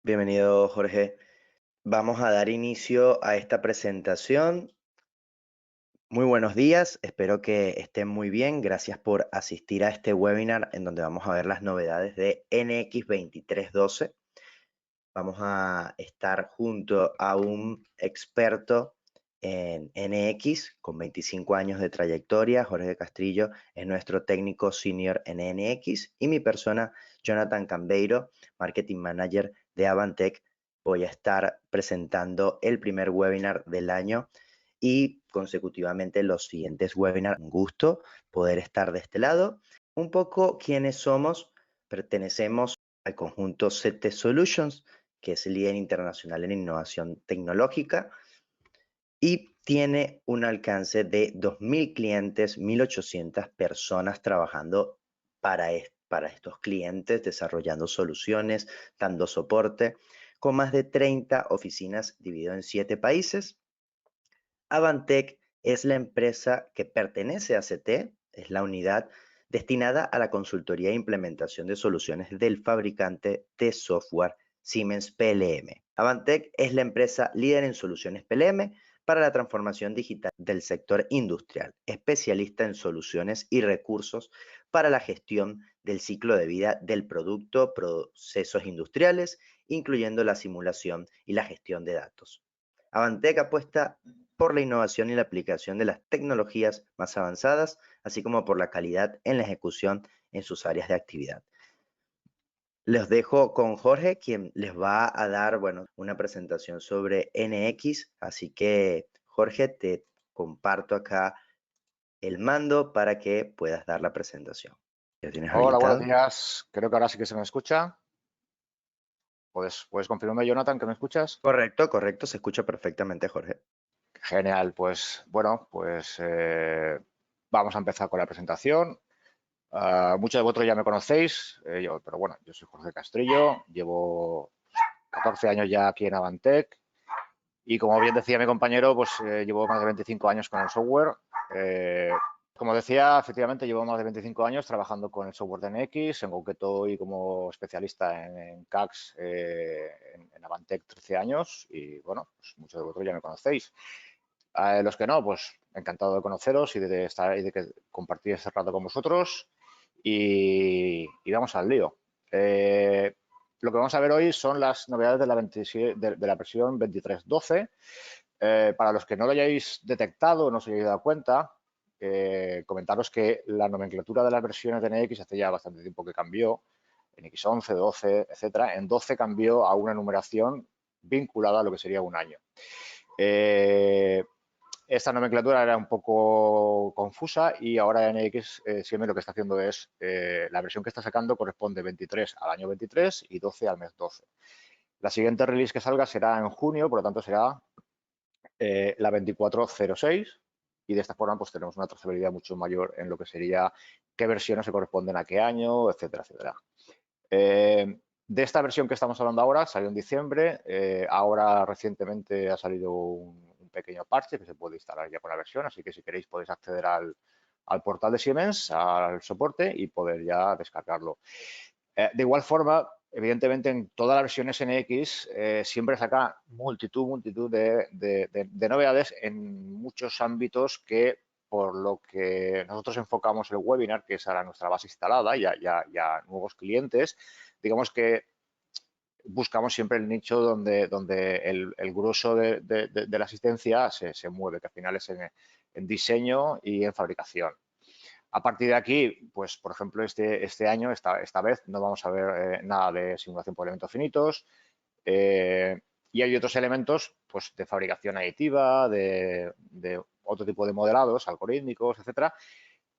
Bienvenido, Jorge. Vamos a dar inicio a esta presentación. Muy buenos días, espero que estén muy bien. Gracias por asistir a este webinar en donde vamos a ver las novedades de NX2312. Vamos a estar junto a un experto en NX con 25 años de trayectoria. Jorge Castrillo es nuestro técnico senior en NX y mi persona, Jonathan Cambeiro, Marketing Manager de Avantec. Voy a estar presentando el primer webinar del año y consecutivamente los siguientes webinars. Un gusto poder estar de este lado. Un poco quiénes somos. Pertenecemos al conjunto CT Solutions, que es el líder internacional en innovación tecnológica y tiene un alcance de 2.000 clientes, 1.800 personas trabajando para estos clientes, desarrollando soluciones, dando soporte, con más de 30 oficinas dividido en 7 países. Avantec es la empresa que pertenece a CT, es la unidad destinada a la consultoría e implementación de soluciones del fabricante de software Siemens PLM. Avantec es la empresa líder en soluciones PLM para la transformación digital del sector industrial, especialista en soluciones y recursos para la gestión del ciclo de vida del producto, procesos industriales, incluyendo la simulación y la gestión de datos. Avantec apuesta por la innovación y la aplicación de las tecnologías más avanzadas, así como por la calidad en la ejecución en sus áreas de actividad. Les dejo con Jorge, quien les va a dar, una presentación sobre NX, así que Jorge, te comparto acá el mando para que puedas dar la presentación. ¿Ya tienes Hola, buenos habilitado? días. Creo que ahora sí que se me escucha. ¿Puedes confirmarme, Jonathan, que me escuchas? Correcto, correcto, se escucha perfectamente, Jorge. Genial, pues bueno, vamos a empezar con la presentación. Muchos de vosotros ya me conocéis, pero bueno, yo soy Jorge Castrillo, llevo 14 años ya aquí en Avantec y como bien decía mi compañero, llevo más de 25 años con el software. Como decía, efectivamente llevo más de 25 años trabajando con el software de NX, en concreto y como especialista en CACs en Avantec 13 años y bueno, pues muchos de vosotros ya me conocéis. Los que no, pues encantado de conoceros y de estar y de compartir este rato con vosotros y vamos al lío. Lo que vamos a ver hoy son las novedades de la versión 23.12. Para los que no lo hayáis detectado o no os hayáis dado cuenta, comentaros que la nomenclatura de las versiones de NX hace ya bastante tiempo que cambió, en X11, 12, etcétera. En 12 cambió a una numeración vinculada a lo que sería un año. Esta nomenclatura era un poco confusa y ahora NX Siemens lo que está haciendo es, la versión que está sacando corresponde 23 al año 23 y 12 al mes 12. La siguiente release que salga será en junio, por lo tanto será la 2406 y de esta forma pues tenemos una trazabilidad mucho mayor en lo que sería qué versiones se corresponden a qué año, etcétera, etcétera. De esta versión que estamos hablando ahora, salió en diciembre, ahora recientemente ha salido un pequeño parche que se puede instalar ya con la versión, así que si queréis podéis acceder al portal de Siemens, al soporte y poder ya descargarlo. De igual forma, evidentemente en todas las versiones NX siempre saca multitud de novedades en muchos ámbitos que por lo que nosotros enfocamos el webinar, que es ahora nuestra base instalada y a nuevos clientes, digamos que buscamos siempre el nicho donde el grueso de la asistencia se mueve, que al final es en diseño y en fabricación. A partir de aquí, pues por ejemplo, este año, esta vez, no vamos a ver nada de simulación por elementos finitos y hay otros elementos pues, de fabricación aditiva, de otro tipo de modelados, algorítmicos, etcétera,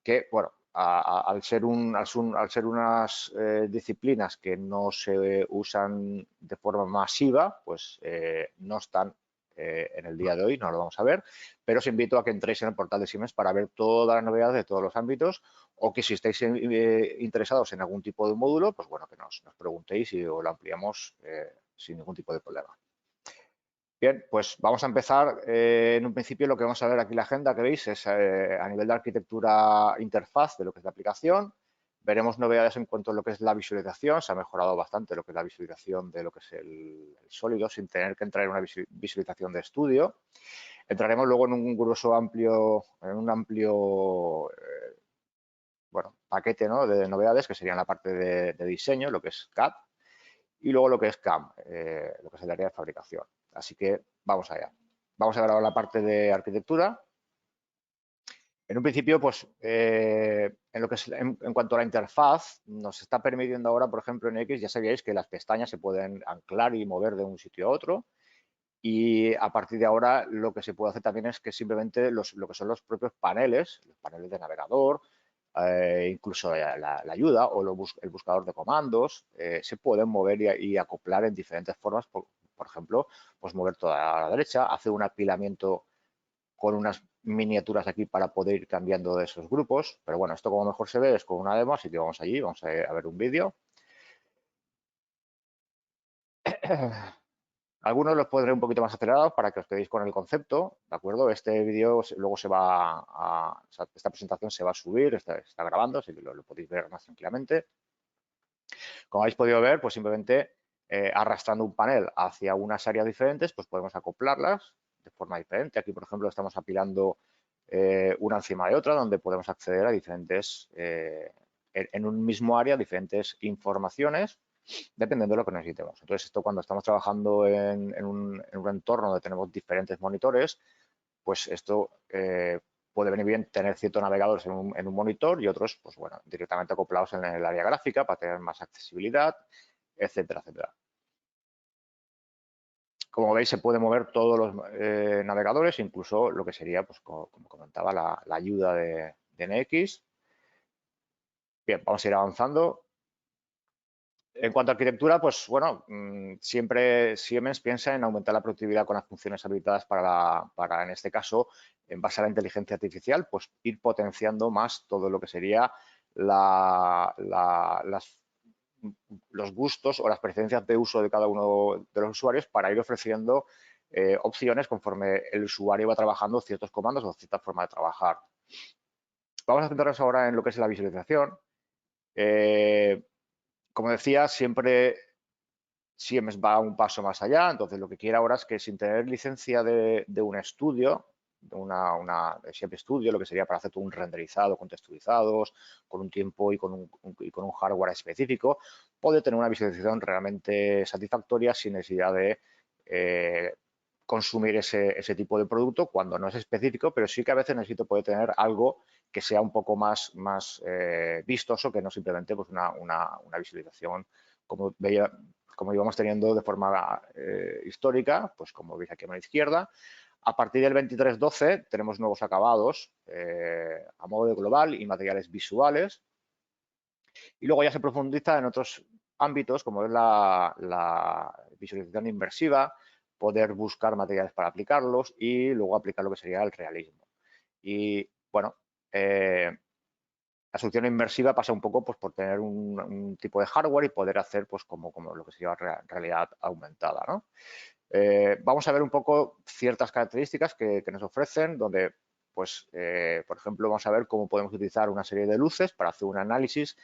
que, bueno, al ser unas disciplinas que no se usan de forma masiva, pues no están en el día de hoy, no lo vamos a ver, pero os invito a que entréis en el portal de Siemens para ver todas las novedades de todos los ámbitos o que si estáis interesados en algún tipo de módulo, pues bueno, que nos preguntéis y lo ampliamos sin ningún tipo de problema. Bien, pues vamos a empezar. En un principio lo que vamos a ver aquí la agenda que veis es a nivel de arquitectura interfaz de lo que es la aplicación. Veremos novedades en cuanto a lo que es la visualización. Se ha mejorado bastante lo que es la visualización de lo que es el sólido sin tener que entrar en una visualización de estudio. Entraremos luego en un amplio bueno, paquete, ¿no?, de novedades que serían la parte de diseño, lo que es CAD, y luego lo que es CAM, lo que es el área de fabricación. Así que vamos allá. Vamos a ver ahora la parte de arquitectura. En un principio, pues, en lo que es en cuanto a la interfaz, nos está permitiendo ahora, por ejemplo, en X, ya sabíais que las pestañas se pueden anclar y mover de un sitio a otro. Y a partir de ahora, lo que se puede hacer también es que simplemente lo que son los propios paneles, los paneles de navegador, incluso la ayuda o el buscador de comandos, se pueden mover y acoplar en diferentes formas. Por ejemplo, pues mover toda a la derecha, hacer un apilamiento con unas miniaturas aquí para poder ir cambiando de esos grupos. Pero bueno, esto como mejor se ve es con una demo, así que vamos allí, vamos a ver un vídeo. Algunos los pondré un poquito más acelerados para que os quedéis con el concepto, ¿de acuerdo? Este vídeo luego esta presentación se va a subir, está grabando, así que lo podéis ver más tranquilamente. Como habéis podido ver, pues simplemente arrastrando un panel hacia unas áreas diferentes, pues podemos acoplarlas de forma diferente. Aquí, por ejemplo, estamos apilando una encima de otra, donde podemos acceder a diferentes, en un mismo área, diferentes informaciones, dependiendo de lo que necesitemos. Entonces, esto cuando estamos trabajando en un entorno donde tenemos diferentes monitores, pues esto puede venir bien tener ciertos navegadores en un monitor y otros, pues bueno, directamente acoplados en el área gráfica para tener más accesibilidad, etcétera, etcétera. Como veis, se puede mover todos los navegadores, incluso lo que sería, pues como comentaba, la ayuda de NX. Bien, vamos a ir avanzando. En cuanto a arquitectura, pues bueno, siempre Siemens piensa en aumentar la productividad con las funciones habilitadas para en este caso, en base a la inteligencia artificial, pues ir potenciando más todo lo que sería los gustos o las preferencias de uso de cada uno de los usuarios para ir ofreciendo opciones conforme el usuario va trabajando ciertos comandos o cierta forma de trabajar. Vamos a centrarnos ahora en lo que es la visualización. Como decía, siempre Siemens va un paso más allá, entonces lo que quiere ahora es que sin tener licencia de un estudio, de una Siemens Studio, lo que sería para hacer todo un renderizado con texturizados, con un tiempo y con un hardware específico, puede tener una visualización realmente satisfactoria sin necesidad de consumir ese tipo de producto cuando no es específico, pero sí que a veces necesito poder tener algo que sea un poco más vistoso que no simplemente pues una visualización como íbamos teniendo de forma histórica, pues como veis aquí a mano izquierda. A partir del 23.12 tenemos nuevos acabados a modo de global y materiales visuales. Y luego ya se profundiza en otros ámbitos como es la visualización inmersiva, poder buscar materiales para aplicarlos y luego aplicar lo que sería el realismo. Y bueno, la solución inmersiva pasa un poco pues, por tener un tipo de hardware y poder hacer pues, como lo que sería realidad aumentada, ¿no? Vamos a ver un poco ciertas características que nos ofrecen, donde, pues, por ejemplo, vamos a ver cómo podemos utilizar una serie de luces para hacer un análisis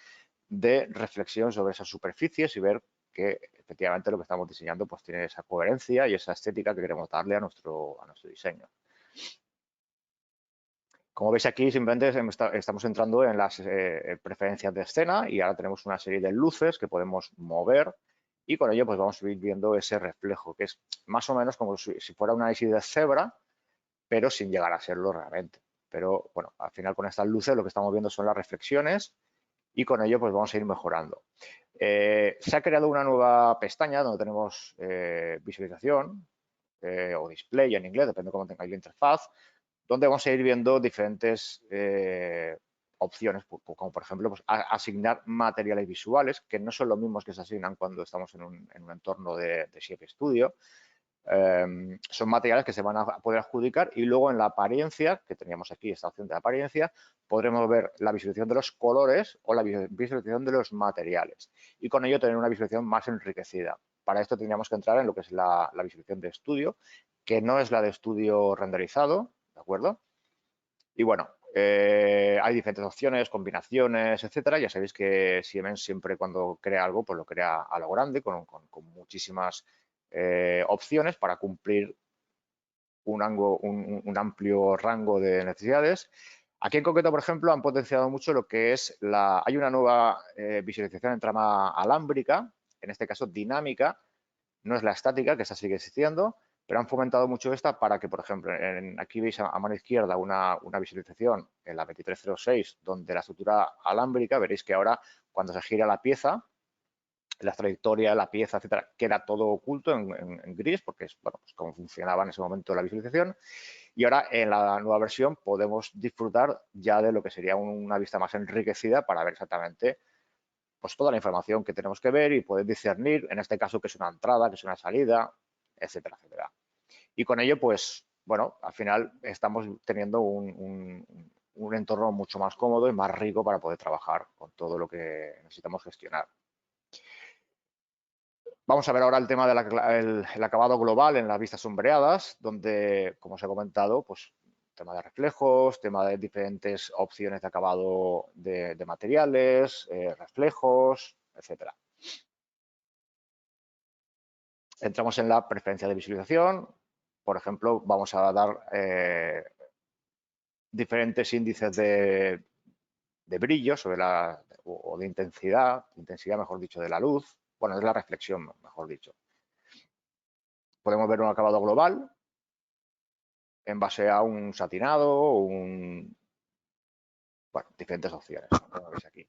de reflexión sobre esas superficies y ver que efectivamente lo que estamos diseñando pues, tiene esa coherencia y esa estética que queremos darle a nuestro diseño. Como veis aquí, simplemente estamos entrando en las preferencias de escena y ahora tenemos una serie de luces que podemos mover y con ello pues vamos a ir viendo ese reflejo, que es más o menos como si fuera un análisis de cebra, pero sin llegar a serlo realmente. Pero bueno, al final con estas luces lo que estamos viendo son las reflexiones y con ello pues vamos a ir mejorando. Se ha creado una nueva pestaña donde tenemos visualización o display en inglés, depende de cómo tengáis la interfaz, donde vamos a ir viendo diferentes opciones, como por ejemplo pues, asignar materiales visuales, que no son los mismos que se asignan cuando estamos en un entorno de Siemens Studio. Son materiales que se van a poder adjudicar y luego en la apariencia, que teníamos aquí esta opción de apariencia, podremos ver la visualización de los colores o la visualización de los materiales y con ello tener una visualización más enriquecida. Para esto tendríamos que entrar en lo que es la visualización de estudio, que no es la de estudio renderizado, ¿de acuerdo? Y bueno, hay diferentes opciones, combinaciones, etcétera. Ya sabéis que Siemens siempre cuando crea algo, pues lo crea a lo grande, con muchísimas opciones para cumplir un amplio rango de necesidades. Aquí en concreto, por ejemplo, han potenciado mucho lo que es hay una nueva visualización en trama alámbrica, en este caso dinámica, no es la estática, que esa sigue existiendo, pero han fomentado mucho esta para que, por ejemplo, aquí veis a mano izquierda una visualización en la 2306, donde la estructura alámbrica, veréis que ahora cuando se gira la pieza, la trayectoria, la pieza, etcétera, queda todo oculto en gris, porque es bueno, pues como funcionaba en ese momento la visualización. Y ahora en la nueva versión podemos disfrutar ya de lo que sería una vista más enriquecida para ver exactamente pues toda la información que tenemos que ver y poder discernir, en este caso, que es una entrada, que es una salida, etcétera, etcétera. Y con ello, pues, bueno, al final estamos teniendo un entorno mucho más cómodo y más rico para poder trabajar con todo lo que necesitamos gestionar. Vamos a ver ahora el tema del acabado global en las vistas sombreadas, donde, como os he comentado, pues tema de reflejos, tema de diferentes opciones de acabado de materiales, reflejos, etcétera. Entramos en la preferencia de visualización. Por ejemplo, vamos a dar diferentes índices de brillo o de intensidad, mejor dicho, de la luz. Bueno, es la reflexión, mejor dicho. Podemos ver un acabado global en base a un satinado o bueno, diferentes opciones, como veis aquí.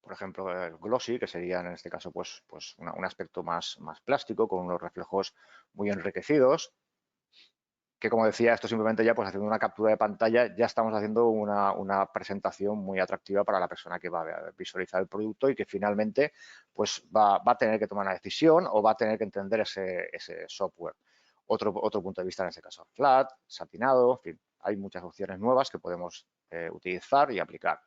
Por ejemplo, el glossy, que sería en este caso pues un aspecto más plástico, con unos reflejos muy enriquecidos, que como decía, esto simplemente ya pues haciendo una captura de pantalla ya estamos haciendo una presentación muy atractiva para la persona que va a visualizar el producto y que finalmente pues va a tener que tomar una decisión o va a tener que entender ese software. Otro punto de vista en este caso, flat, satinado, en fin, hay muchas opciones nuevas que podemos utilizar y aplicar.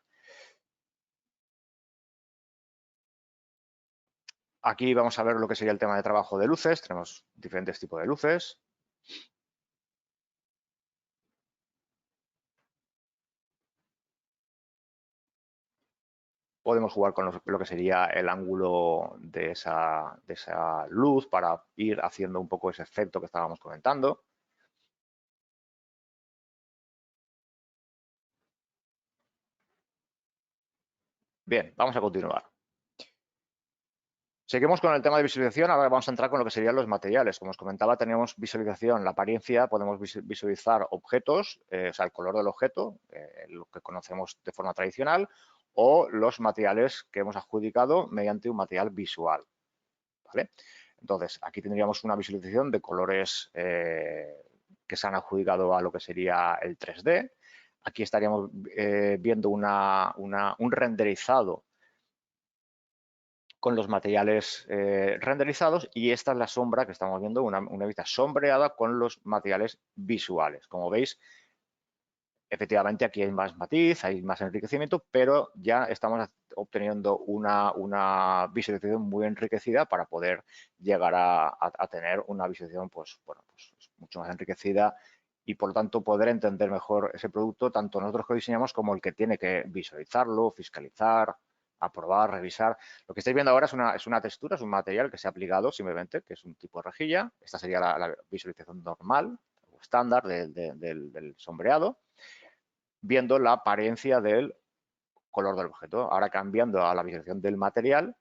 Aquí vamos a ver lo que sería el tema de trabajo de luces. Tenemos diferentes tipos de luces. Podemos jugar con lo que sería el ángulo de esa luz para ir haciendo un poco ese efecto que estábamos comentando. Bien, vamos a continuar. Seguimos con el tema de visualización, ahora vamos a entrar con lo que serían los materiales. Como os comentaba, tenemos visualización, la apariencia, podemos visualizar objetos, o sea, el color del objeto, lo que conocemos de forma tradicional, o los materiales que hemos adjudicado mediante un material visual. ¿Vale? Entonces, aquí tendríamos una visualización de colores que se han adjudicado a lo que sería el 3D. Aquí estaríamos viendo un renderizado con los materiales renderizados y esta es la sombra que estamos viendo, una vista sombreada con los materiales visuales. Como veis, efectivamente aquí hay más matiz, hay más enriquecimiento, pero ya estamos obteniendo una visualización muy enriquecida para poder llegar a tener una visualización pues mucho más enriquecida y por lo tanto poder entender mejor ese producto, tanto nosotros que diseñamos como el que tiene que visualizarlo, fiscalizar, aprobar, revisar. Lo que estáis viendo ahora es una textura, es un material que se ha aplicado simplemente, que es un tipo de rejilla. Esta sería la visualización normal o estándar del sombreado, viendo la apariencia del color del objeto. Ahora cambiando a la visualización del material,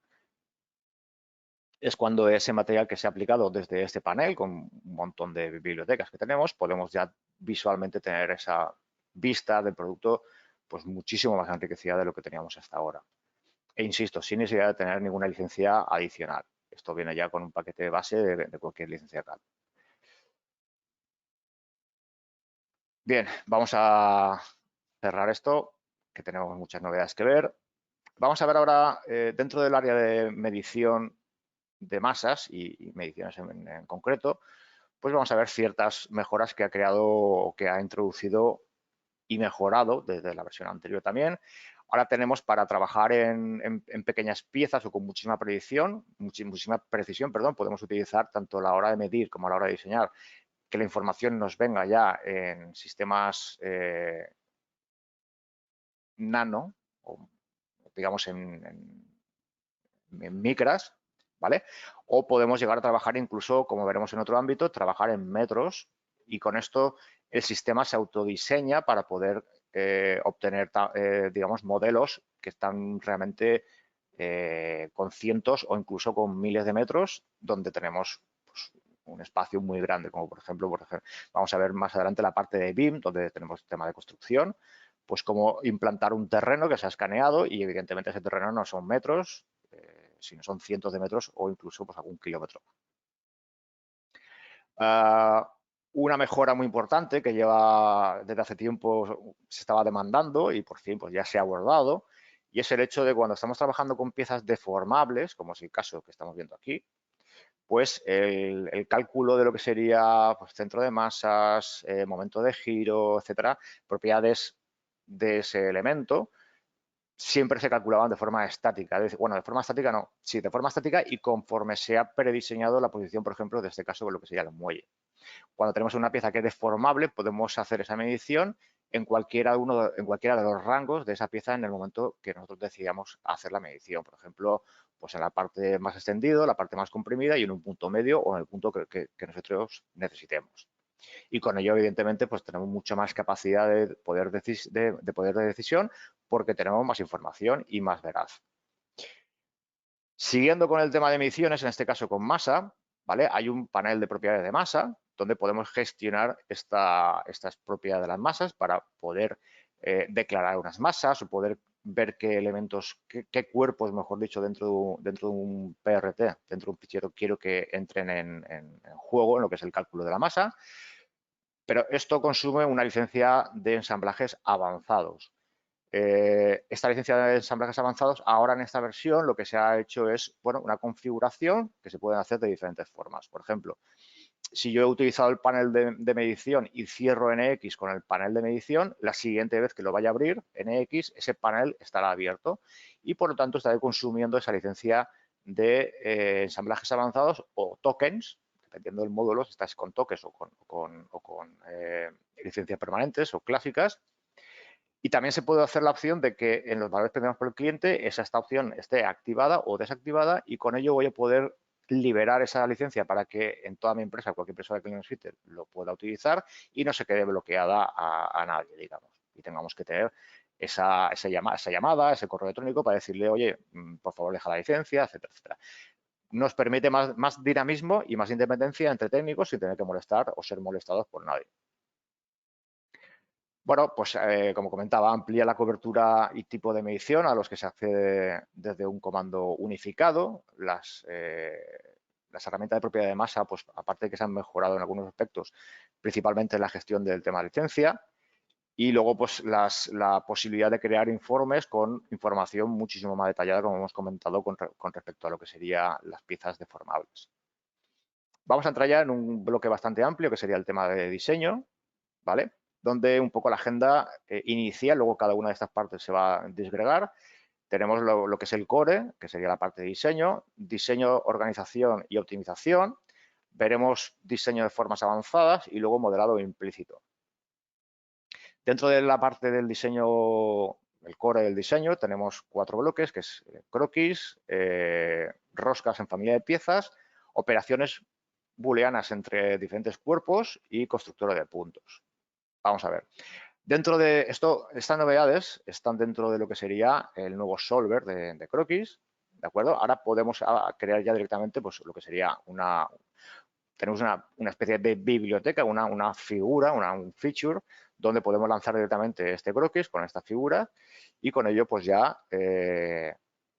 es cuando ese material que se ha aplicado desde este panel, con un montón de bibliotecas que tenemos, podemos ya visualmente tener esa vista del producto pues muchísimo más enriquecida de lo que teníamos hasta ahora. E insisto, sin necesidad de tener ninguna licencia adicional. Esto viene ya con un paquete base de cualquier licencia CAD. Bien, vamos a cerrar esto, que tenemos muchas novedades que ver. Vamos a ver ahora, dentro del área de medición de masas y mediciones en concreto, pues vamos a ver ciertas mejoras que ha creado o que ha introducido y mejorado desde la versión anterior también. Ahora tenemos para trabajar en pequeñas piezas o con muchísima precisión, podemos utilizar tanto a la hora de medir como a la hora de diseñar que la información nos venga ya en sistemas nano, o digamos en micras, ¿vale? O podemos llegar a trabajar incluso, como veremos en otro ámbito, trabajar en metros, y con esto el sistema se autodiseña para poder obtener, digamos, modelos que están realmente con cientos o incluso con miles de metros, donde tenemos pues, un espacio muy grande, como por ejemplo, vamos a ver más adelante la parte de BIM, donde tenemos el tema de construcción, pues cómo implantar un terreno que se ha escaneado, y evidentemente ese terreno no son metros, sino son cientos de metros o incluso pues, algún kilómetro. Una mejora muy importante que lleva desde hace tiempo, se estaba demandando y por fin pues, ya se ha abordado, y es el hecho de cuando estamos trabajando con piezas deformables, como es el caso que estamos viendo aquí, pues el cálculo de lo que sería pues, centro de masas, momento de giro, etcétera, propiedades de ese elemento, siempre se calculaban de forma estática. Bueno, de forma estática no, sí, de forma estática y conforme se ha prediseñado la posición, por ejemplo, de este caso, con lo que sería el muelle. Cuando tenemos una pieza que es deformable, podemos hacer esa medición en cualquiera de los rangos de esa pieza en el momento que nosotros decidamos hacer la medición. Por ejemplo, pues en la parte más extendida, la parte más comprimida y en un punto medio o en el punto que nosotros necesitemos. Y con ello, evidentemente, pues tenemos mucha más capacidad de poder de decisión, porque tenemos más información y más veraz. Siguiendo con el tema de mediciones, en este caso con masa, ¿vale? Hay un panel de propiedades de masa donde podemos gestionar estas propiedades de las masas para poder declarar unas masas o poder ver qué elementos, qué cuerpos, mejor dicho, dentro de un PRT, dentro de un fichero, quiero que entren en juego en lo que es el cálculo de la masa. Pero esto consume una licencia de ensamblajes avanzados. Esta licencia de ensamblajes avanzados, ahora en esta versión, lo que se ha hecho es, bueno, una configuración que se puede hacer de diferentes formas. Por ejemplo, si yo he utilizado el panel de medición y cierro NX con el panel de medición, la siguiente vez que lo vaya a abrir NX, ese panel estará abierto y, por lo tanto, estaré consumiendo esa licencia de ensamblajes avanzados o tokens, dependiendo del módulo, si estás con tokens o con licencias permanentes o clásicas. Y también se puede hacer la opción de que en los valores pedidos por el cliente esta opción esté activada o desactivada, y con ello voy a poder liberar esa licencia para que en toda mi empresa, cualquier persona que lo necesite, lo pueda utilizar y no se quede bloqueada a nadie, digamos. Y tengamos que tener esa llamada, ese correo electrónico para decirle, oye, por favor, deja la licencia, etcétera, etcétera. Nos permite más dinamismo y más independencia entre técnicos sin tener que molestar o ser molestados por nadie. Bueno, pues como comentaba, amplía la cobertura y tipo de medición a los que se accede desde un comando unificado. Las herramientas de propiedad de masa, pues aparte de que se han mejorado en algunos aspectos, principalmente en la gestión del tema de licencia. Y luego, pues la posibilidad de crear informes con información muchísimo más detallada, como hemos comentado, con respecto a lo que serían las piezas deformables. Vamos a entrar ya en un bloque bastante amplio, que sería el tema de diseño, ¿vale? Donde un poco la agenda inicial, luego cada una de estas partes se va a disgregar. Tenemos lo que es el core, que sería la parte de diseño, organización y optimización. Veremos diseño de formas avanzadas y luego modelado implícito. Dentro de la parte del diseño, el core del diseño, tenemos 4 bloques, que es croquis, roscas en familia de piezas, operaciones booleanas entre diferentes cuerpos y constructora de puntos. Vamos a ver. Dentro de estas novedades están dentro de lo que sería el nuevo solver de croquis, ¿de acuerdo? Ahora podemos crear ya directamente pues, lo que sería tenemos una especie de biblioteca, una figura, un feature, donde podemos lanzar directamente este croquis con esta figura y con ello pues ya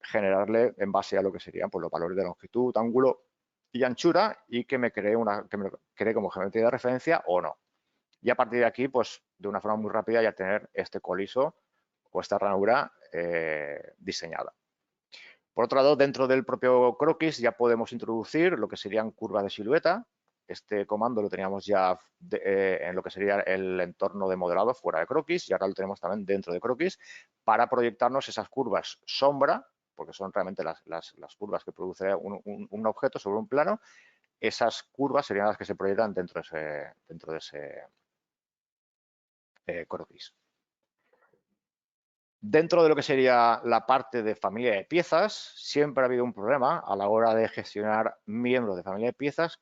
generarle en base a lo que serían pues, los valores de longitud, ángulo y anchura, y que me cree como geometría de referencia o no. Y a partir de aquí, pues de una forma muy rápida ya tener este coliso o esta ranura diseñada. Por otro lado, dentro del propio croquis ya podemos introducir lo que serían curvas de silueta. Este comando lo teníamos ya en lo que sería el entorno de modelado fuera de croquis, y ahora lo tenemos también dentro de croquis para proyectarnos esas curvas sombra, porque son realmente las curvas que produce un objeto sobre un plano, esas curvas serían las que se proyectan dentro de ese croquis. Dentro de lo que sería la parte de familia de piezas, siempre ha habido un problema a la hora de gestionar miembros de familia de piezas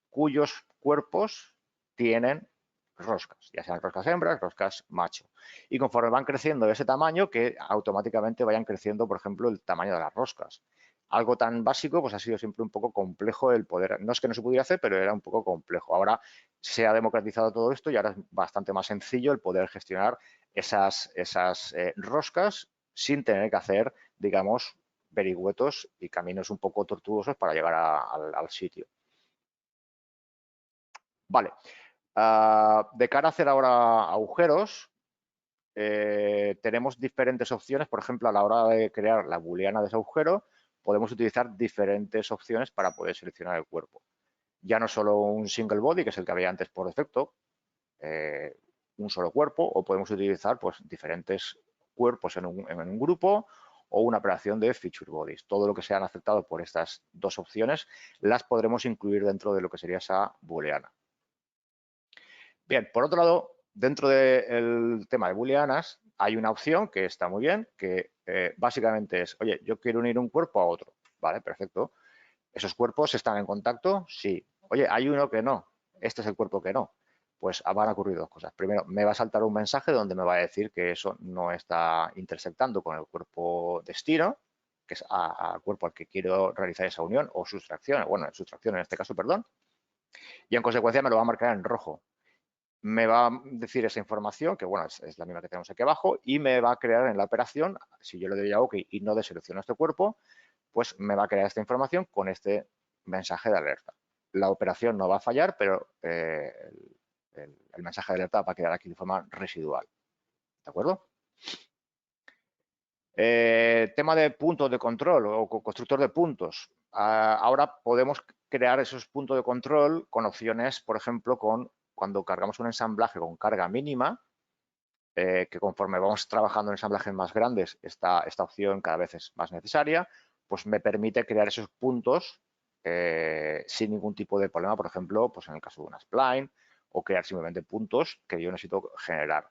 cuyos cuerpos tienen roscas, ya sean roscas hembras, roscas macho. Y conforme van creciendo de ese tamaño, que automáticamente vayan creciendo, por ejemplo, el tamaño de las roscas. Algo tan básico, pues ha sido siempre un poco complejo el poder, no es que no se pudiera hacer, pero era un poco complejo. Ahora se ha democratizado todo esto y ahora es bastante más sencillo el poder gestionar esas roscas sin tener que hacer, digamos, vericuetos y caminos un poco tortuosos para llegar al sitio. Vale. De cara a hacer ahora agujeros, tenemos diferentes opciones. Por ejemplo, a la hora de crear la booleana de ese agujero, podemos utilizar diferentes opciones para poder seleccionar el cuerpo. Ya no solo un single body, que es el que había antes por defecto, un solo cuerpo, o podemos utilizar pues, diferentes cuerpos en un grupo o una operación de feature bodies. Todo lo que sean aceptado por estas dos opciones las podremos incluir dentro de lo que sería esa booleana. Bien, por otro lado, dentro del tema de booleanas hay una opción que está muy bien, que básicamente es, oye, yo quiero unir un cuerpo a otro. Vale, perfecto. ¿Esos cuerpos están en contacto? Sí. Oye, hay uno que no. Este es el cuerpo que no. Pues van a ocurrir dos cosas. Primero, me va a saltar un mensaje donde me va a decir que eso no está intersectando con el cuerpo destino, que es al cuerpo al que quiero realizar esa unión o sustracción, bueno, sustracción en este caso, perdón. Y en consecuencia me lo va a marcar en rojo. Me va a decir esa información, que bueno, es la misma que tenemos aquí abajo, y me va a crear en la operación, si yo le doy a OK y no deselecciono este cuerpo, pues me va a crear esta información con este mensaje de alerta. La operación no va a fallar, pero el mensaje de alerta va a quedar aquí de forma residual. ¿De acuerdo? Tema de puntos de control o constructor de puntos. Ahora podemos crear esos puntos de control con opciones, por ejemplo, cuando cargamos un ensamblaje con carga mínima, que conforme vamos trabajando en ensamblajes más grandes, esta opción cada vez es más necesaria, pues me permite crear esos puntos sin ningún tipo de problema, por ejemplo, pues en el caso de una spline, o crear simplemente puntos que yo necesito generar.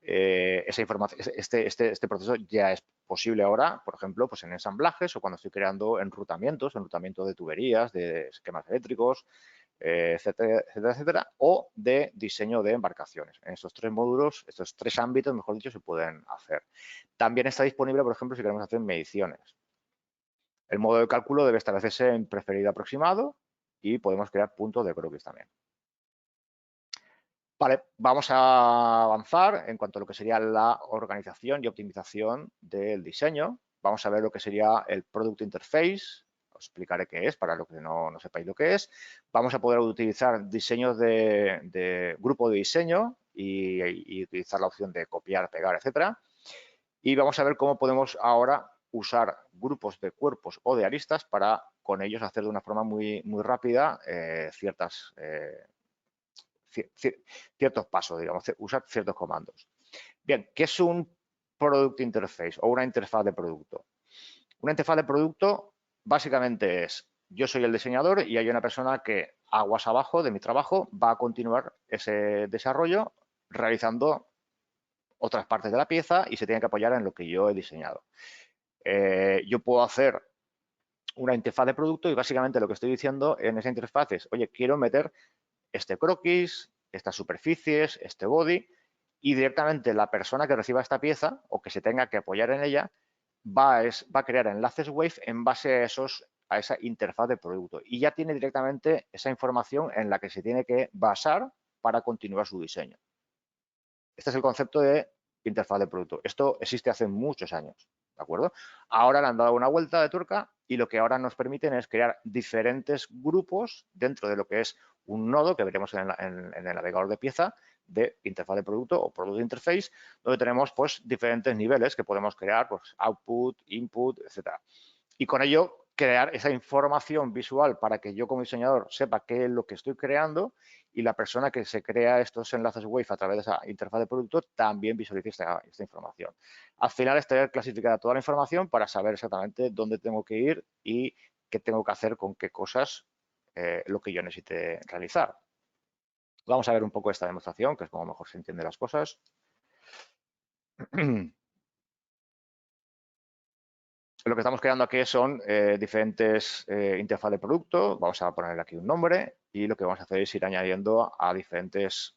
Esa información, este proceso ya es posible ahora, por ejemplo, pues en ensamblajes o cuando estoy creando enrutamiento de tuberías, de esquemas eléctricos, etcétera, etcétera, etcétera, o de diseño de embarcaciones. En estos tres módulos, estos tres ámbitos, mejor dicho, se pueden hacer. También está disponible, por ejemplo, si queremos hacer mediciones. El modo de cálculo debe establecerse en preferido aproximado y podemos crear puntos de croquis también. Vale, vamos a avanzar en cuanto a lo que sería la organización y optimización del diseño. Vamos a ver lo que sería el Product Interface. Os explicaré qué es para los que no sepáis lo que es. Vamos a poder utilizar diseños de grupo de diseño y utilizar la opción de copiar, pegar, etcétera. Y vamos a ver cómo podemos ahora usar grupos de cuerpos o de aristas para con ellos hacer de una forma muy rápida ciertos pasos, digamos, usar ciertos comandos. Bien, ¿qué es un Product Interface o una interfaz de producto? Una interfaz de producto básicamente es, yo soy el diseñador y hay una persona que aguas abajo de mi trabajo va a continuar ese desarrollo realizando otras partes de la pieza y se tiene que apoyar en lo que yo he diseñado. Yo puedo hacer una interfaz de producto y básicamente lo que estoy diciendo en esa interfaz es, oye, quiero meter este croquis, estas superficies, este body, y directamente la persona que reciba esta pieza o que se tenga que apoyar en ella va a crear enlaces Wave en base a esa interfaz de producto y ya tiene directamente esa información en la que se tiene que basar para continuar su diseño. Este es el concepto de interfaz de producto. Esto existe hace muchos años, ¿de acuerdo? Ahora le han dado una vuelta de tuerca y lo que ahora nos permiten es crear diferentes grupos dentro de lo que es un nodo que veremos en el navegador de pieza de interfaz de producto o product interface, donde tenemos pues diferentes niveles que podemos crear, pues output, input, etcétera. Y con ello crear esa información visual para que yo como diseñador sepa qué es lo que estoy creando y la persona que se crea estos enlaces Wave a través de esa interfaz de producto también visualice esta información. Al final es tener clasificada toda la información para saber exactamente dónde tengo que ir y qué tengo que hacer con qué cosas lo que yo necesite realizar. Vamos a ver un poco esta demostración, que es como mejor se entienden las cosas. Lo que estamos creando aquí son diferentes interfaz de producto. Vamos a poner aquí un nombre y lo que vamos a hacer es ir añadiendo a diferentes.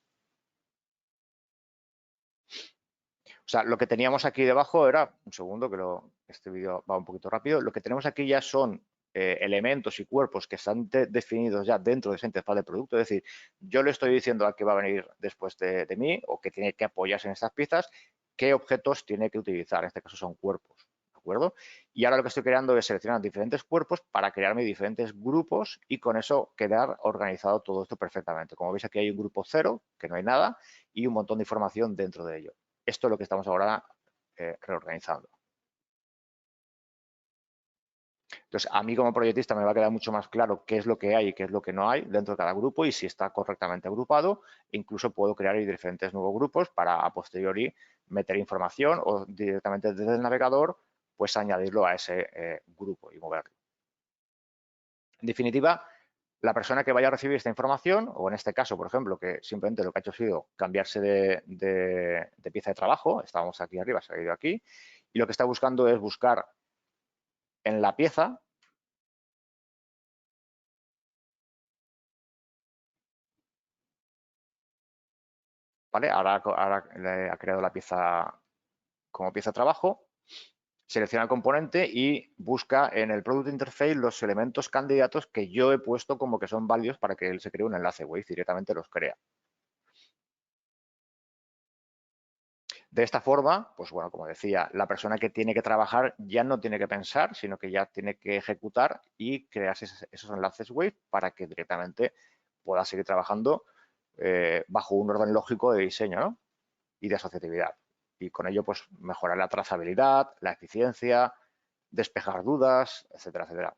O sea, lo que teníamos aquí debajo era, un segundo, que este vídeo va un poquito rápido. Lo que tenemos aquí ya son elementos y cuerpos que están definidos ya dentro de esa interfaz de producto. Es decir, yo le estoy diciendo al que va a venir después de mí o que tiene que apoyarse en estas piezas, qué objetos tiene que utilizar. En este caso son cuerpos. ¿De acuerdo? Y ahora lo que estoy creando es seleccionar diferentes cuerpos para crearme diferentes grupos y con eso quedar organizado todo esto perfectamente. Como veis aquí hay un grupo 0, que no hay nada, y un montón de información dentro de ello. Esto es lo que estamos ahora reorganizando. Entonces, a mí como proyectista me va a quedar mucho más claro qué es lo que hay y qué es lo que no hay dentro de cada grupo y si está correctamente agrupado. Incluso puedo crear diferentes nuevos grupos para a posteriori meter información o directamente desde el navegador, pues añadirlo a ese grupo y moverlo. En definitiva, la persona que vaya a recibir esta información, o en este caso, por ejemplo, que simplemente lo que ha hecho ha sido cambiarse de pieza de trabajo, estábamos aquí arriba, se ha ido aquí, y lo que está buscando es buscar en la pieza ¿vale? Ahora ha creado la pieza como pieza de trabajo, selecciona el componente y busca en el Product Interface los elementos candidatos que yo he puesto como que son válidos para que él se cree un enlace web y directamente los crea. De esta forma, pues bueno, como decía, la persona que tiene que trabajar ya no tiene que pensar, sino que ya tiene que ejecutar y crearse esos enlaces web para que directamente pueda seguir trabajando bajo un orden lógico de diseño, ¿no? Y de asociatividad. Y con ello, pues, mejorar la trazabilidad, la eficiencia, despejar dudas, etcétera, etcétera.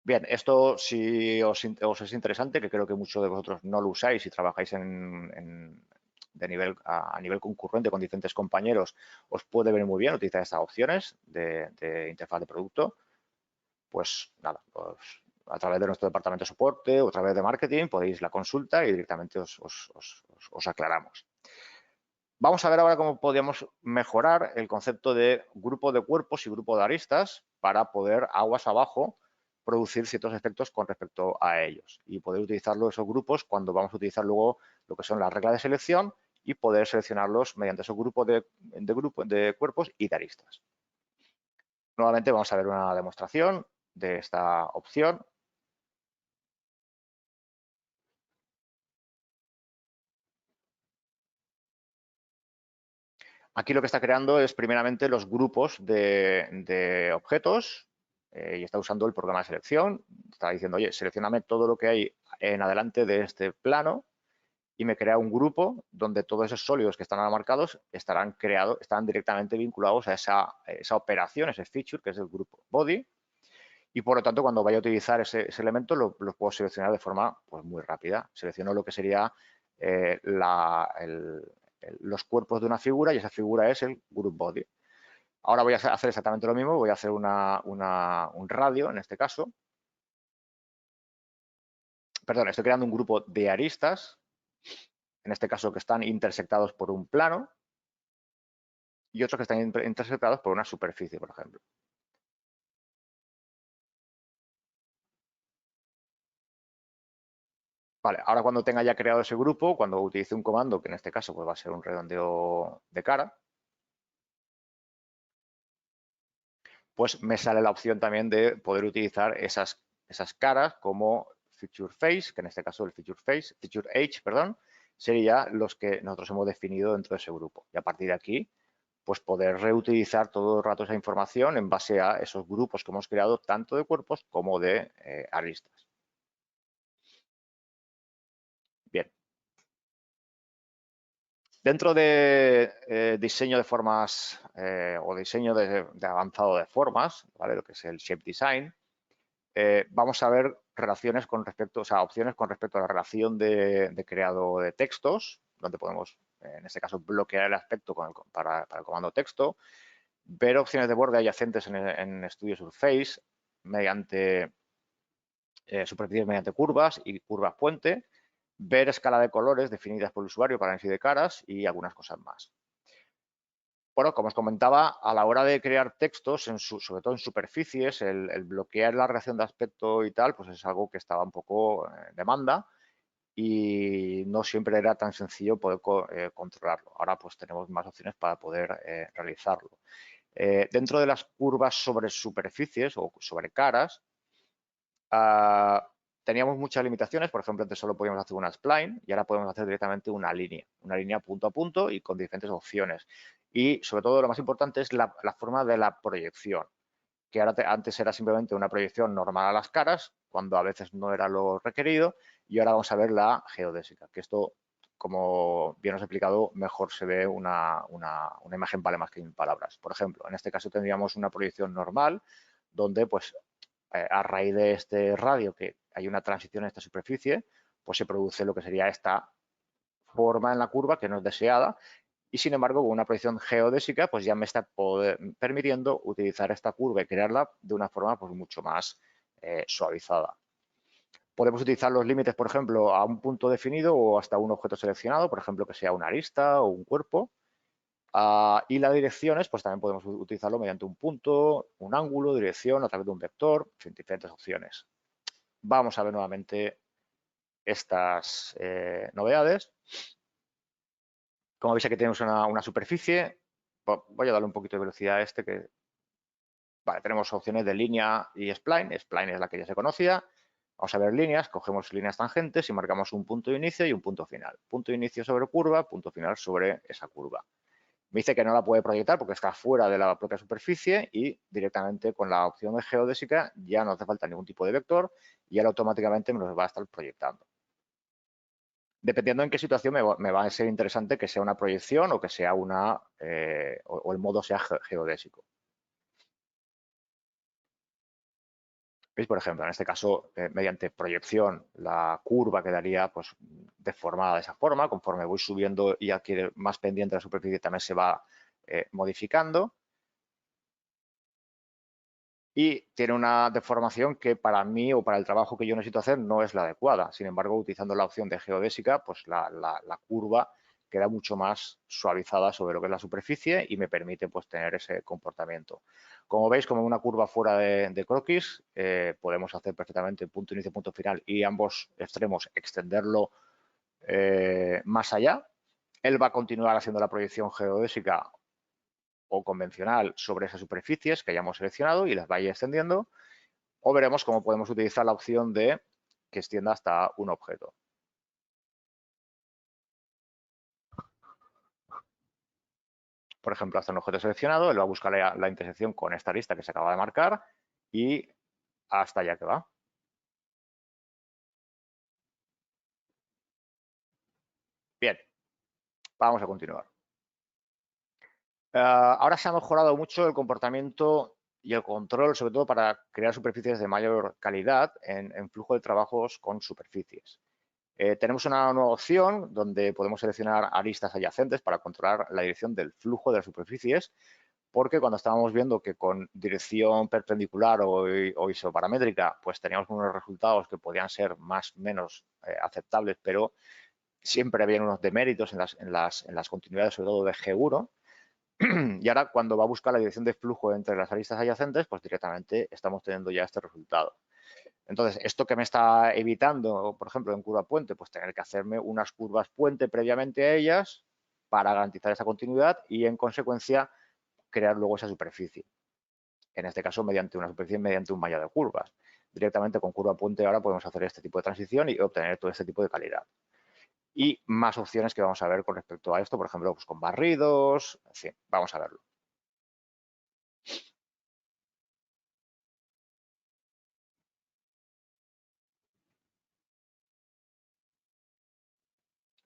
Bien, esto si os es interesante, que creo que muchos de vosotros no lo usáis y trabajáis a nivel concurrente con diferentes compañeros, os puede venir muy bien utilizar estas opciones de interfaz de producto. Pues nada, a través de nuestro departamento de soporte o a través de marketing podéis la consulta y directamente os aclaramos. Vamos a ver ahora cómo podríamos mejorar el concepto de grupo de cuerpos y grupo de aristas para poder aguas abajo producir ciertos efectos con respecto a ellos y poder utilizarlo esos grupos cuando vamos a utilizar luego lo que son las reglas de selección y poder seleccionarlos mediante esos grupos de cuerpos y de aristas. Nuevamente vamos a ver una demostración de esta opción. Aquí lo que está creando es primeramente los grupos de objetos y está usando el programa de selección. Está diciendo, oye, seleccioname todo lo que hay en adelante de este plano y me crea un grupo donde todos esos sólidos que están ahora marcados estarán directamente vinculados a esa operación, ese feature que es el grupo body. Y por lo tanto, cuando vaya a utilizar ese elemento, lo puedo seleccionar de forma pues, muy rápida. Selecciono lo que sería los cuerpos de una figura y esa figura es el group body. Ahora voy a hacer exactamente lo mismo, voy a hacer un radio en este caso. Perdón, estoy creando un grupo de aristas, en este caso que están intersectados por un plano y otros que están intersectados por una superficie, por ejemplo. Vale, ahora cuando tenga ya creado ese grupo, cuando utilice un comando, que en este caso pues va a ser un redondeo de cara, pues me sale la opción también de poder utilizar esas caras como feature face, que en este caso el feature edge, perdón, sería los que nosotros hemos definido dentro de ese grupo. Y a partir de aquí, pues poder reutilizar todo el rato esa información en base a esos grupos que hemos creado, tanto de cuerpos como de aristas. Bien. Dentro de diseño de formas o diseño de avanzado de formas, ¿vale? Lo que es el shape design, vamos a ver relaciones con respecto, o sea, opciones con respecto a la relación de creado de textos, donde podemos, en este caso, bloquear el aspecto para el comando texto, ver opciones de borde adyacentes en Studio Surface, mediante superficies mediante curvas y curvas puente, ver escala de colores definidas por el usuario para análisis de caras y algunas cosas más. Bueno, como os comentaba, a la hora de crear textos, sobre todo en superficies, el bloquear la relación de aspecto y tal, pues es algo que estaba un poco en demanda y no siempre era tan sencillo poder controlarlo. Ahora pues tenemos más opciones para poder realizarlo. Dentro de las curvas sobre superficies o sobre caras, teníamos muchas limitaciones. Por ejemplo, antes solo podíamos hacer una spline y ahora podemos hacer directamente una línea punto a punto y con diferentes opciones. Y sobre todo lo más importante es la forma de la proyección, que ahora antes era simplemente una proyección normal a las caras, cuando a veces no era lo requerido, y ahora vamos a ver la geodésica, que esto, como bien os he explicado, mejor se ve una imagen vale más que 1000 palabras. Por ejemplo, en este caso tendríamos una proyección normal, donde pues a raíz de este radio, que hay una transición en esta superficie, pues se produce lo que sería esta forma en la curva que no es deseada y sin embargo con una proyección geodésica pues ya me está permitiendo utilizar esta curva y crearla de una forma pues mucho más suavizada. Podemos utilizar los límites, por ejemplo, a un punto definido o hasta un objeto seleccionado, por ejemplo, que sea una arista o un cuerpo. Y las direcciones, pues también podemos utilizarlo mediante un punto, un ángulo, dirección, a través de un vector, en fin, diferentes opciones. Vamos a ver nuevamente estas novedades. Como veis aquí tenemos una superficie. Voy a darle un poquito de velocidad a este que... Vale, tenemos opciones de línea y spline. Spline es la que ya se conocía. Vamos a ver líneas, cogemos líneas tangentes y marcamos un punto de inicio y un punto final. Punto de inicio sobre curva, punto final sobre esa curva. Me dice que no la puede proyectar porque está fuera de la propia superficie y directamente con la opción de geodésica ya no hace falta ningún tipo de vector y ahora automáticamente me los va a estar proyectando. Dependiendo en qué situación me va a ser interesante que sea una proyección o que sea o el modo sea geodésico. ¿Veis? Por ejemplo, en este caso, mediante proyección, la curva quedaría pues, deformada de esa forma. Conforme voy subiendo y adquiere más pendiente la superficie, también se va modificando. Y tiene una deformación que para mí o para el trabajo que yo necesito hacer no es la adecuada. Sin embargo, utilizando la opción de geodésica, pues la curva queda mucho más suavizada sobre lo que es la superficie y me permite pues, tener ese comportamiento. Como veis, como una curva fuera de croquis, podemos hacer perfectamente punto inicio, punto final y ambos extremos extenderlo más allá. Él va a continuar haciendo la proyección geodésica o convencional sobre esas superficies que hayamos seleccionado y las va a ir extendiendo, o veremos cómo podemos utilizar la opción de que extienda hasta un objeto. Por ejemplo, hasta un objeto seleccionado, él va a buscar la intersección con esta lista que se acaba de marcar y hasta allá que va. Bien, vamos a continuar. Ahora se ha mejorado mucho el comportamiento y el control, sobre todo para crear superficies de mayor calidad en flujo de trabajos con superficies. Tenemos una nueva opción donde podemos seleccionar aristas adyacentes para controlar la dirección del flujo de las superficies, porque cuando estábamos viendo que con dirección perpendicular o isoparamétrica, pues teníamos unos resultados que podían ser más o menos aceptables, pero siempre había unos deméritos en las continuidades, sobre todo de G1. Y ahora cuando va a buscar la dirección de flujo entre las aristas adyacentes, pues directamente estamos teniendo ya este resultado. Entonces, esto que me está evitando, por ejemplo, en curva puente, pues tener que hacerme unas curvas puente previamente a ellas para garantizar esa continuidad y, en consecuencia, crear luego esa superficie. En este caso, mediante una superficie, mediante un mallado de curvas. Directamente con curva puente ahora podemos hacer este tipo de transición y obtener todo este tipo de calidad. Y más opciones que vamos a ver con respecto a esto, por ejemplo, pues con barridos, en fin, vamos a verlo.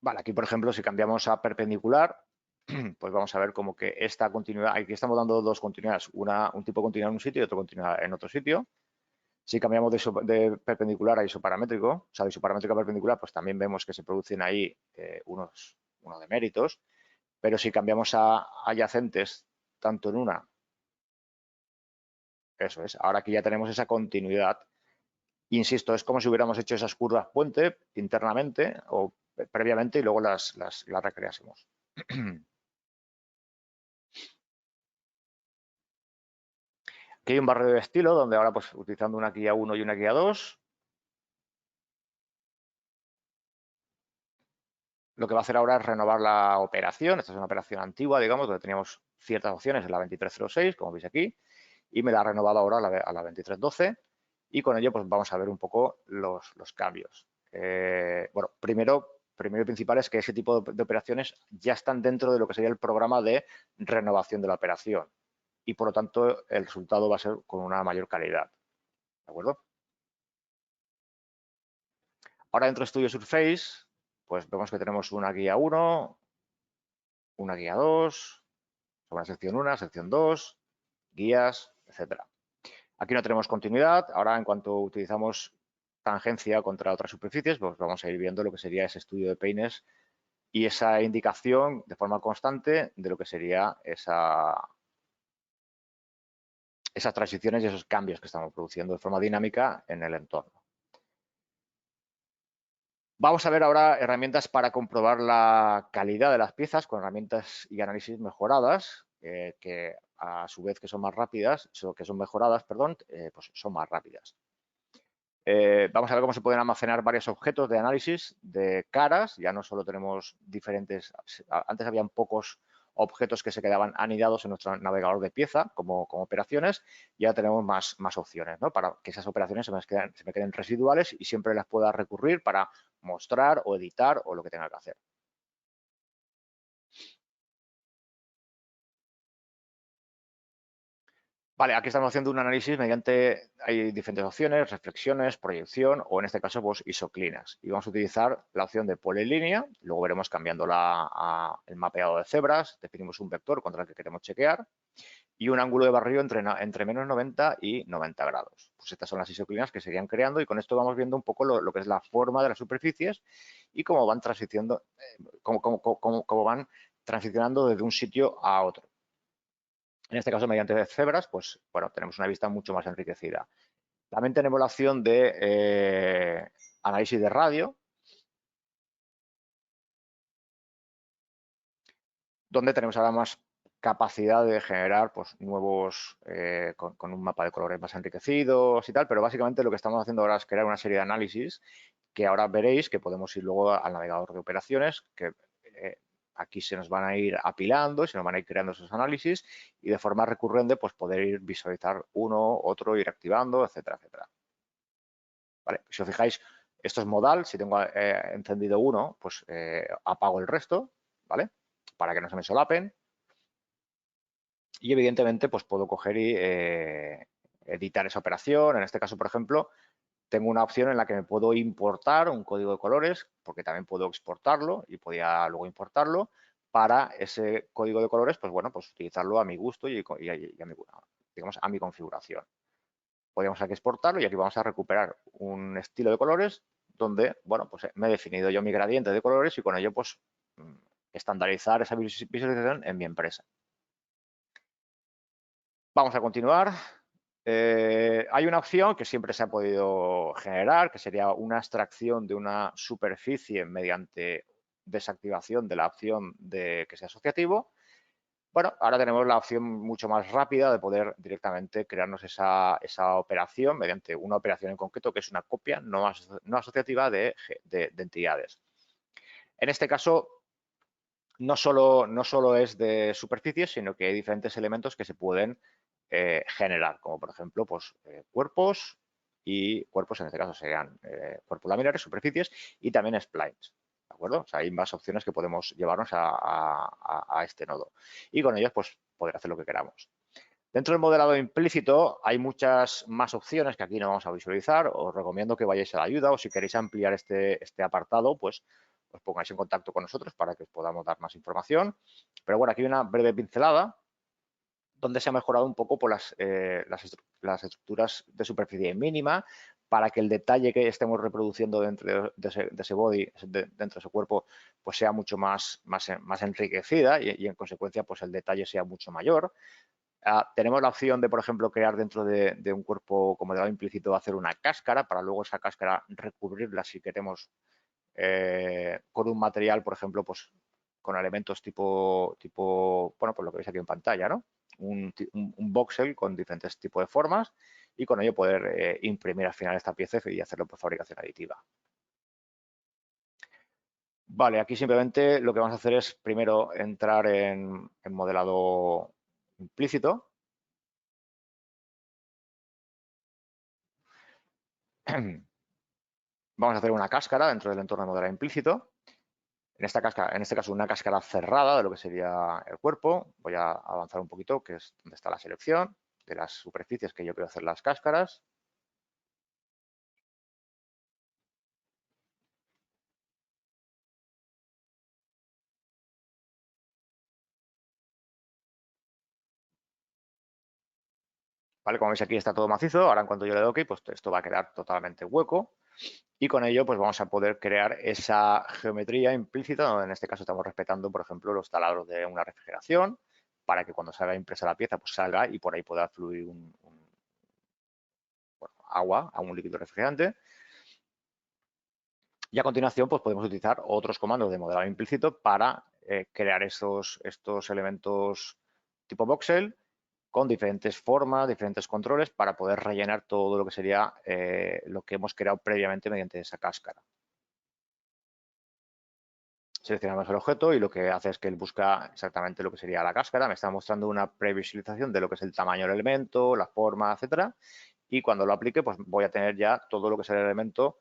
Vale, aquí por ejemplo, si cambiamos a perpendicular, pues vamos a ver como que esta continuidad, aquí estamos dando dos continuidades, un tipo de continuidad en un sitio y otro continuidad en otro sitio. Si cambiamos de perpendicular a isoparamétrico, o sea, de isoparamétrico a perpendicular, pues también vemos que se producen ahí unos deméritos, pero si cambiamos a adyacentes tanto en una Eso es. Ahora aquí ya tenemos esa continuidad. Insisto, es como si hubiéramos hecho esas curvas puente internamente o previamente y luego las recreásemos. Aquí hay un barrio de estilo donde ahora pues utilizando una guía 1 y una guía 2, lo que va a hacer ahora es renovar la operación. Esta es una operación antigua, digamos, donde teníamos ciertas opciones en la 2306, como veis aquí, y me la ha renovado ahora a la 2312 y con ello pues vamos a ver un poco los cambios. Bueno, primero y principal es que ese tipo de operaciones ya están dentro de lo que sería el programa de renovación de la operación y por lo tanto el resultado va a ser con una mayor calidad. ¿De acuerdo? Ahora dentro de Studio Surface, pues vemos que tenemos una guía 1, una guía 2, sobre la sección 1, sección 2, guías, etcétera. Aquí no tenemos continuidad. Ahora, en cuanto utilizamos tangencia contra otras superficies, pues vamos a ir viendo lo que sería ese estudio de peines y esa indicación de forma constante de lo que sería esas transiciones y esos cambios que estamos produciendo de forma dinámica en el entorno. Vamos a ver ahora herramientas para comprobar la calidad de las piezas con herramientas y análisis mejoradas, que a su vez que son más rápidas, que son mejoradas, perdón, pues son más rápidas. Vamos a ver cómo se pueden almacenar varios objetos de análisis de caras. Ya no solo tenemos diferentes, antes habían pocos objetos que se quedaban anidados en nuestro navegador de pieza como operaciones, y ahora tenemos más opciones, ¿no? Para que esas operaciones se me queden residuales y siempre las pueda recurrir para mostrar o editar o lo que tenga que hacer. Vale, aquí estamos haciendo un análisis mediante, hay diferentes opciones, reflexiones, proyección o en este caso pues isoclinas. Y vamos a utilizar la opción de polilínea, luego veremos cambiándola a el mapeado de cebras, definimos un vector contra el que queremos chequear y un ángulo de barrido entre menos 90 y 90 grados. Pues estas son las isoclinas que se irían creando y con esto vamos viendo un poco lo que es la forma de las superficies y cómo van transicionando, cómo van transicionando desde un sitio a otro. En este caso, mediante cebras, pues bueno, tenemos una vista mucho más enriquecida. También tenemos la opción de análisis de radio, donde tenemos ahora más capacidad de generar pues, nuevos, con un mapa de colores más enriquecidos y tal, pero básicamente lo que estamos haciendo ahora es crear una serie de análisis que ahora veréis que podemos ir luego al navegador de operaciones, que aquí se nos van a ir apilando y se nos van a ir creando esos análisis y de forma recurrente pues poder ir visualizar uno, otro, ir activando, etcétera, etcétera. ¿Vale? Si os fijáis, esto es modal, si tengo encendido uno, pues apago el resto, ¿vale? Para que no se me solapen. Y evidentemente pues puedo coger y editar esa operación. En este caso, por ejemplo, tengo una opción en la que me puedo importar un código de colores, porque también puedo exportarlo y podía luego importarlo para ese código de colores, pues bueno, pues utilizarlo a mi gusto y digamos, a mi configuración. Podríamos aquí exportarlo y aquí vamos a recuperar un estilo de colores donde, bueno, pues me he definido yo mi gradiente de colores y con ello, pues, estandarizar esa visualización en mi empresa. Vamos a continuar. Hay una opción que siempre se ha podido generar, que sería una extracción de una superficie mediante desactivación de la opción de que sea asociativo. Bueno, ahora tenemos la opción mucho más rápida de poder directamente crearnos esa operación mediante una operación en concreto que es una copia no asociativa de entidades. En este caso, no solo es de superficies, sino que hay diferentes elementos que se pueden generar, como por ejemplo pues, cuerpos y cuerpos en este caso serían cuerpos laminares, superficies y también splines. ¿De acuerdo? O sea, hay más opciones que podemos llevarnos a este nodo. Y con ellos, pues, poder hacer lo que queramos. Dentro del modelado implícito hay muchas más opciones que aquí no vamos a visualizar. Os recomiendo que vayáis a la ayuda o si queréis ampliar este apartado, pues os pongáis en contacto con nosotros para que os podamos dar más información. Pero bueno, aquí hay una breve pincelada donde se ha mejorado un poco por las estructuras de superficie mínima para que el detalle que estemos reproduciendo dentro de ese body, dentro de ese cuerpo, pues sea mucho más enriquecida y en consecuencia pues el detalle sea mucho mayor. Tenemos la opción de, por ejemplo, crear dentro de un cuerpo como modelado implícito, hacer una cáscara para luego esa cáscara recubrirla si queremos con un material, por ejemplo, pues con elementos tipo bueno, pues lo que veis aquí en pantalla, ¿no? Un voxel con diferentes tipos de formas y con ello poder imprimir al final esta pieza y hacerlo por fabricación aditiva. Vale, aquí simplemente lo que vamos a hacer es primero entrar en modelado implícito. Vamos a hacer una cáscara dentro del entorno de modelado implícito. En este caso, una cáscara cerrada de lo que sería el cuerpo. Voy a avanzar un poquito, que es donde está la selección de las superficies que yo quiero hacer las cáscaras. ¿Vale? Como veis aquí está todo macizo. Ahora en cuanto yo le doy OK, pues esto va a quedar totalmente hueco. Y con ello pues vamos a poder crear esa geometría implícita, donde en este caso estamos respetando, por ejemplo, los taladros de una refrigeración, para que cuando salga impresa la pieza, pues salga y por ahí pueda fluir bueno, agua a un líquido refrigerante. Y a continuación, pues podemos utilizar otros comandos de modelado implícito para crear estos elementos tipo voxel con diferentes formas, diferentes controles para poder rellenar todo lo que sería lo que hemos creado previamente mediante esa cáscara. Seleccionamos el objeto y lo que hace es que él busca exactamente lo que sería la cáscara. Me está mostrando una previsualización de lo que es el tamaño del elemento, la forma, etcétera. Y cuando lo aplique, pues voy a tener ya todo lo que es el elemento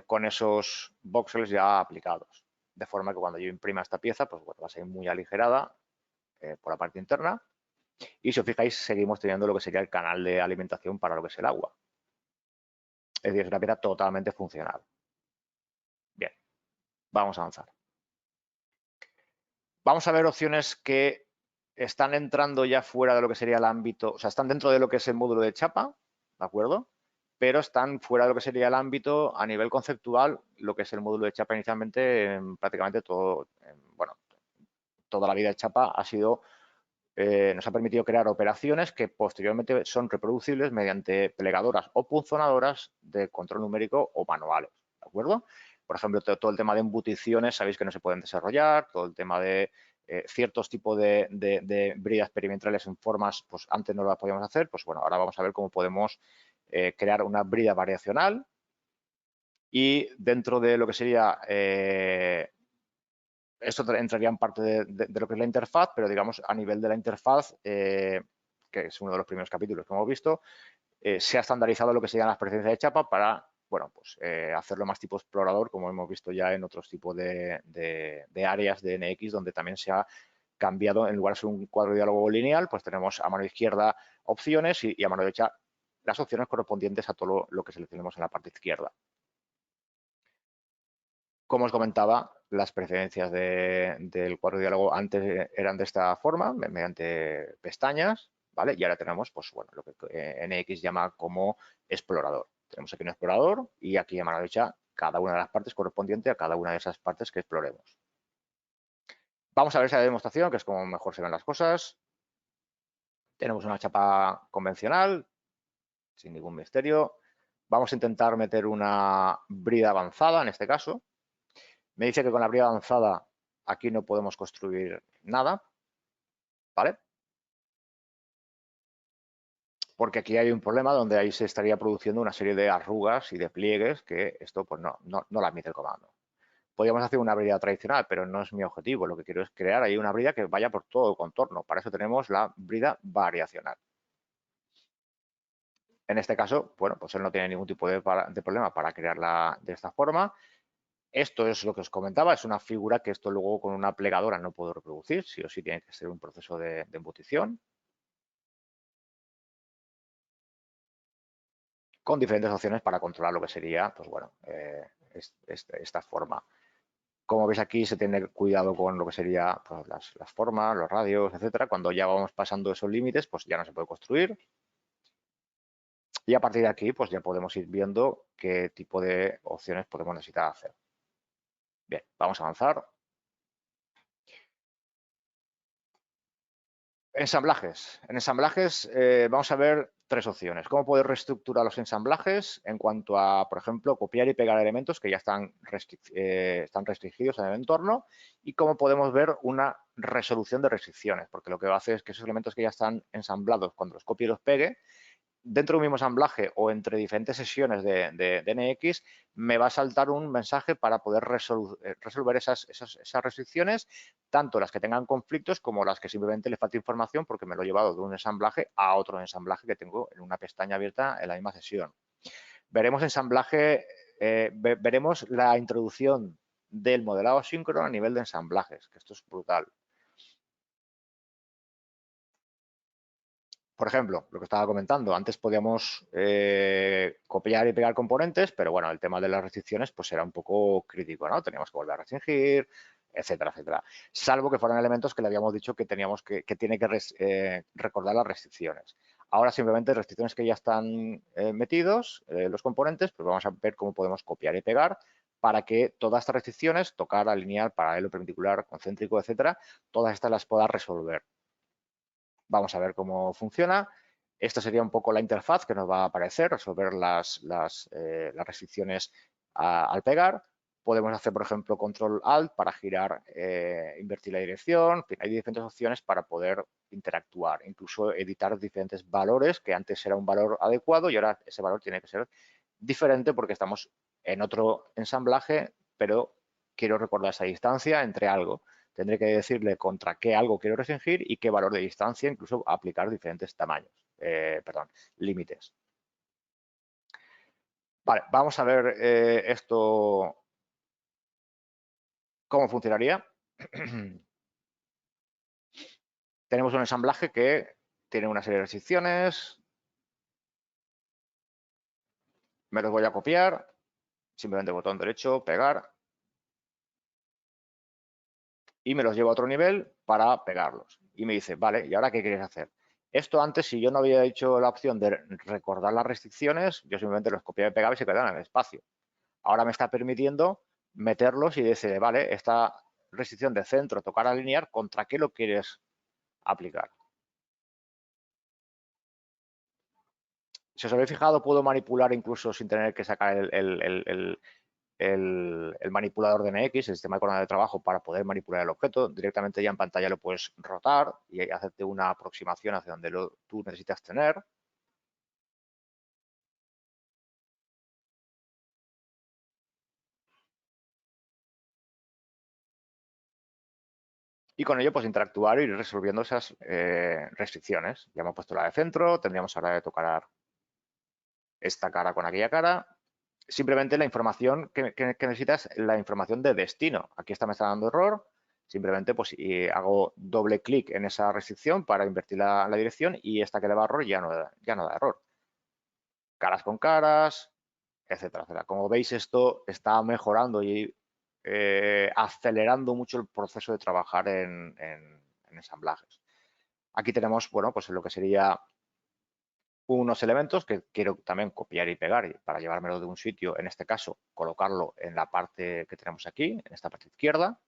con esos voxels ya aplicados. De forma que cuando yo imprima esta pieza, pues bueno, va a ser muy aligerada por la parte interna. Y si os fijáis, seguimos teniendo lo que sería el canal de alimentación para lo que es el agua. Es decir, es una pieza totalmente funcional. Bien, vamos a avanzar. Vamos a ver opciones que están entrando ya fuera de lo que sería el ámbito, o sea, están dentro de lo que es el módulo de chapa, ¿de acuerdo? Pero están fuera de lo que sería el ámbito a nivel conceptual, lo que es el módulo de chapa inicialmente, prácticamente todo, bueno, toda la vida de chapa ha sido, nos ha permitido crear operaciones que posteriormente son reproducibles mediante plegadoras o punzonadoras de control numérico o manuales, ¿de acuerdo? Por ejemplo, todo el tema de embuticiones, sabéis que no se pueden desarrollar, todo el tema de ciertos tipos de bridas perimetrales en formas, pues antes no las podíamos hacer, pues bueno, ahora vamos a ver cómo podemos crear una brida variacional y dentro de lo que sería, esto entraría en parte de lo que es la interfaz, pero digamos a nivel de la interfaz, que es uno de los primeros capítulos que hemos visto, se ha estandarizado lo que serían las preferencias de chapa para, bueno, pues hacerlo más tipo explorador, como hemos visto ya en otros tipos de áreas de NX, donde también se ha cambiado, en lugar de ser un cuadro de diálogo lineal, pues tenemos a mano izquierda opciones y a mano derecha las opciones correspondientes a todo lo que seleccionemos en la parte izquierda. Como os comentaba, las preferencias del cuadro de diálogo antes eran de esta forma, mediante pestañas, ¿vale? Y ahora tenemos, pues bueno, lo que NX llama como explorador. Tenemos aquí un explorador y aquí a mano derecha cada una de las partes correspondiente a cada una de esas partes que exploremos. Vamos a ver esa demostración, que es como mejor se ven las cosas. Tenemos una chapa convencional, sin ningún misterio. Vamos a intentar meter una brida avanzada, en este caso. Me dice que con la brida avanzada aquí no podemos construir nada, ¿vale? Porque aquí hay un problema donde ahí se estaría produciendo una serie de arrugas y de pliegues que esto pues no la admite el comando. Podríamos hacer una brida tradicional, pero no es mi objetivo. Lo que quiero es crear ahí una brida que vaya por todo el contorno. Para eso tenemos la brida variacional. En este caso, bueno, pues él no tiene ningún tipo de problema para crearla de esta forma. Esto es lo que os comentaba, es una figura que esto luego con una plegadora no puedo reproducir, sí o sí tiene que ser un proceso de embutición. Con diferentes opciones para controlar lo que sería, pues bueno, esta forma. Como veis aquí se tiene cuidado con lo que sería pues, las formas, los radios, etcétera. Cuando ya vamos pasando esos límites, pues ya no se puede construir. Y a partir de aquí, pues ya podemos ir viendo qué tipo de opciones podemos necesitar hacer. Bien, vamos a avanzar. Ensamblajes. En ensamblajes vamos a ver tres opciones. Cómo poder reestructurar los ensamblajes en cuanto a, por ejemplo, copiar y pegar elementos que ya están restringidos en el entorno y cómo podemos ver una resolución de restricciones, porque lo que va a hacer es que esos elementos que ya están ensamblados, cuando los copie y los pegue, dentro de un mismo ensamblaje o entre diferentes sesiones de NX, me va a saltar un mensaje para poder resolver esas restricciones, tanto las que tengan conflictos como las que simplemente le falta información porque me lo he llevado de un ensamblaje a otro ensamblaje que tengo en una pestaña abierta en la misma sesión. Veremos ensamblaje, veremos la introducción del modelado asíncrono a nivel de ensamblajes, que esto es brutal. Por ejemplo, lo que estaba comentando, antes podíamos copiar y pegar componentes, pero bueno, el tema de las restricciones pues era un poco crítico, ¿no? Teníamos que volver a restringir, etcétera, etcétera. Salvo que fueran elementos que le habíamos dicho que teníamos que tiene que recordar las restricciones. Ahora simplemente restricciones que ya están metidos, los componentes, pues vamos a ver cómo podemos copiar y pegar para que todas estas restricciones, tocar, alinear, paralelo, perpendicular, concéntrico, etcétera, todas estas las pueda resolver. Vamos a ver cómo funciona. Esta sería un poco la interfaz que nos va a aparecer, resolver las restricciones al pegar. Podemos hacer, por ejemplo, control-alt para girar, invertir la dirección. En fin, hay diferentes opciones para poder interactuar, incluso editar diferentes valores, que antes era un valor adecuado y ahora ese valor tiene que ser diferente porque estamos en otro ensamblaje, pero quiero recordar esa distancia entre algo. Tendré que decirle contra qué algo quiero restringir y qué valor de distancia, incluso aplicar diferentes tamaños, límites. Vale, vamos a ver esto, cómo funcionaría. Tenemos un ensamblaje que tiene una serie de restricciones. Me los voy a copiar. Simplemente botón derecho, pegar. Y me los llevo a otro nivel para pegarlos. Y me dice, vale, ¿y ahora qué quieres hacer? Esto antes, si yo no había hecho la opción de recordar las restricciones, yo simplemente los copiaba y pegaba y se quedaban en el espacio. Ahora me está permitiendo meterlos y decir, vale, esta restricción de centro, tocar alinear, ¿contra qué lo quieres aplicar? Si os habéis fijado, puedo manipular incluso sin tener que sacar el manipulador de NX, el sistema de coordenadas de trabajo, para poder manipular el objeto. Directamente ya en pantalla lo puedes rotar y hacerte una aproximación hacia donde tú necesitas tener. Y con ello, pues interactuar y ir resolviendo esas restricciones. Ya hemos puesto la de centro, tendríamos ahora de tocar esta cara con aquella cara. Simplemente la información que necesitas, la información de destino. Aquí me está dando error. Simplemente pues hago doble clic en esa restricción para invertir la dirección y esta que le va error ya no da error. Caras con caras, etcétera, etcétera. Como veis, esto está mejorando y acelerando mucho el proceso de trabajar en ensamblajes. Aquí tenemos, bueno, pues lo que sería unos elementos que quiero también copiar y pegar para llevármelo de un sitio, en este caso, colocarlo en la parte que tenemos aquí, en esta parte izquierda,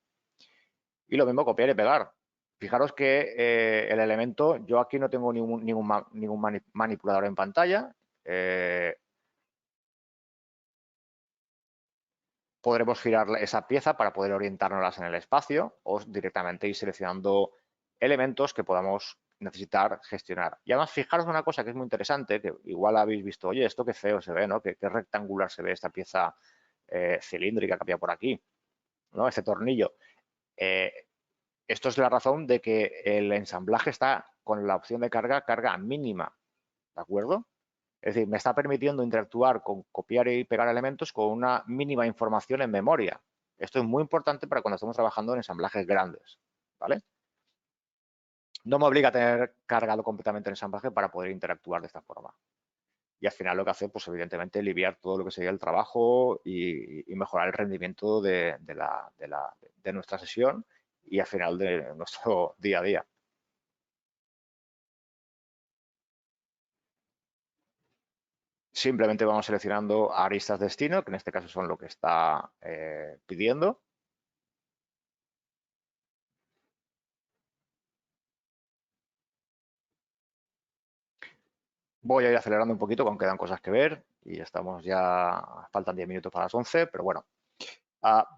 y lo mismo copiar y pegar. Fijaros que el elemento, yo aquí no tengo ningún manipulador en pantalla. Podremos girar esa pieza para poder orientárnoslas en el espacio o directamente ir seleccionando elementos que podamos necesitar gestionar. Y además, fijaros una cosa que es muy interesante, que igual habéis visto, oye, esto qué feo se ve, ¿no? Qué rectangular se ve esta pieza cilíndrica que había por aquí, ¿no? Este tornillo. Esto es la razón de que el ensamblaje está con la opción de carga mínima, ¿de acuerdo? Es decir, me está permitiendo interactuar con copiar y pegar elementos con una mínima información en memoria. Esto es muy importante para cuando estamos trabajando en ensamblajes grandes, ¿vale? No me obliga a tener cargado completamente el ensamblaje para poder interactuar de esta forma. Y al final lo que hace, pues evidentemente, aliviar todo lo que sería el trabajo y mejorar el rendimiento de nuestra sesión y al final de nuestro día a día. Simplemente vamos seleccionando aristas destino, que en este caso son lo que está pidiendo. Voy a ir acelerando un poquito, aunque quedan cosas que ver y estamos ya, faltan 10 minutos para las 11, pero bueno.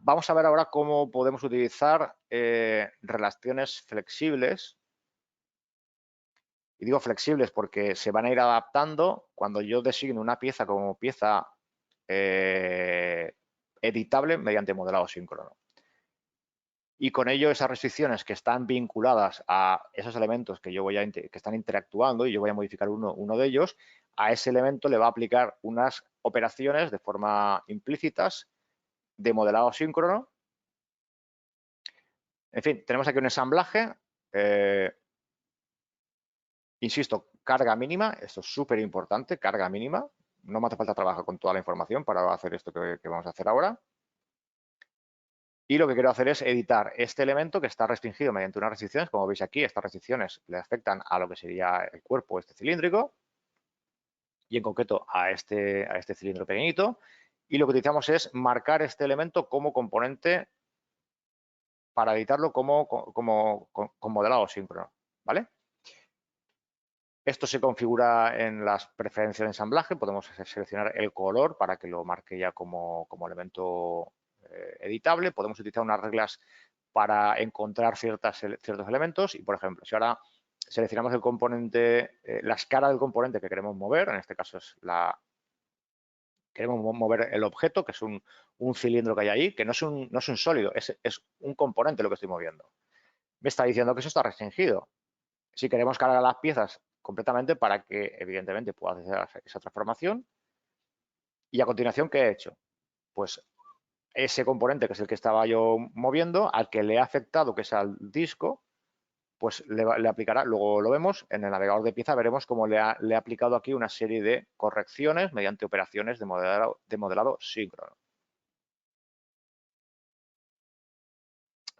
Vamos a ver ahora cómo podemos utilizar relaciones flexibles. Y digo flexibles porque se van a ir adaptando cuando yo designo una pieza como pieza editable mediante modelado síncrono. Y con ello esas restricciones que están vinculadas a esos elementos que yo voy a que están interactuando y yo voy a modificar uno de ellos, a ese elemento le va a aplicar unas operaciones de forma implícitas de modelado síncrono. En fin, tenemos aquí un ensamblaje, insisto, carga mínima, esto es súper importante, carga mínima, no me hace falta trabajar con toda la información para hacer esto que vamos a hacer ahora. Y lo que quiero hacer es editar este elemento que está restringido mediante unas restricciones. Como veis aquí, estas restricciones le afectan a lo que sería el cuerpo este cilíndrico y en concreto a este cilindro pequeñito. Y lo que utilizamos es marcar este elemento como componente para editarlo con modelado síncrono, ¿vale? Esto se configura en las preferencias de ensamblaje. Podemos seleccionar el color para que lo marque ya como elemento editable. Podemos utilizar unas reglas para encontrar ciertos elementos. Y, por ejemplo, si ahora seleccionamos el componente, la escala del componente que queremos mover, en este caso es queremos mover el objeto, que es un cilindro que hay ahí, que no es un sólido, es un componente lo que estoy moviendo. Me está diciendo que eso está restringido. Si queremos cargar las piezas completamente para que, evidentemente, pueda hacer esa transformación. Y a continuación, ¿qué he hecho? Pues ese componente, que es el que estaba yo moviendo, al que le ha afectado, que es al disco, pues le aplicará, luego lo vemos, en el navegador de pieza veremos cómo le ha aplicado aquí una serie de correcciones mediante operaciones de modelado síncrono.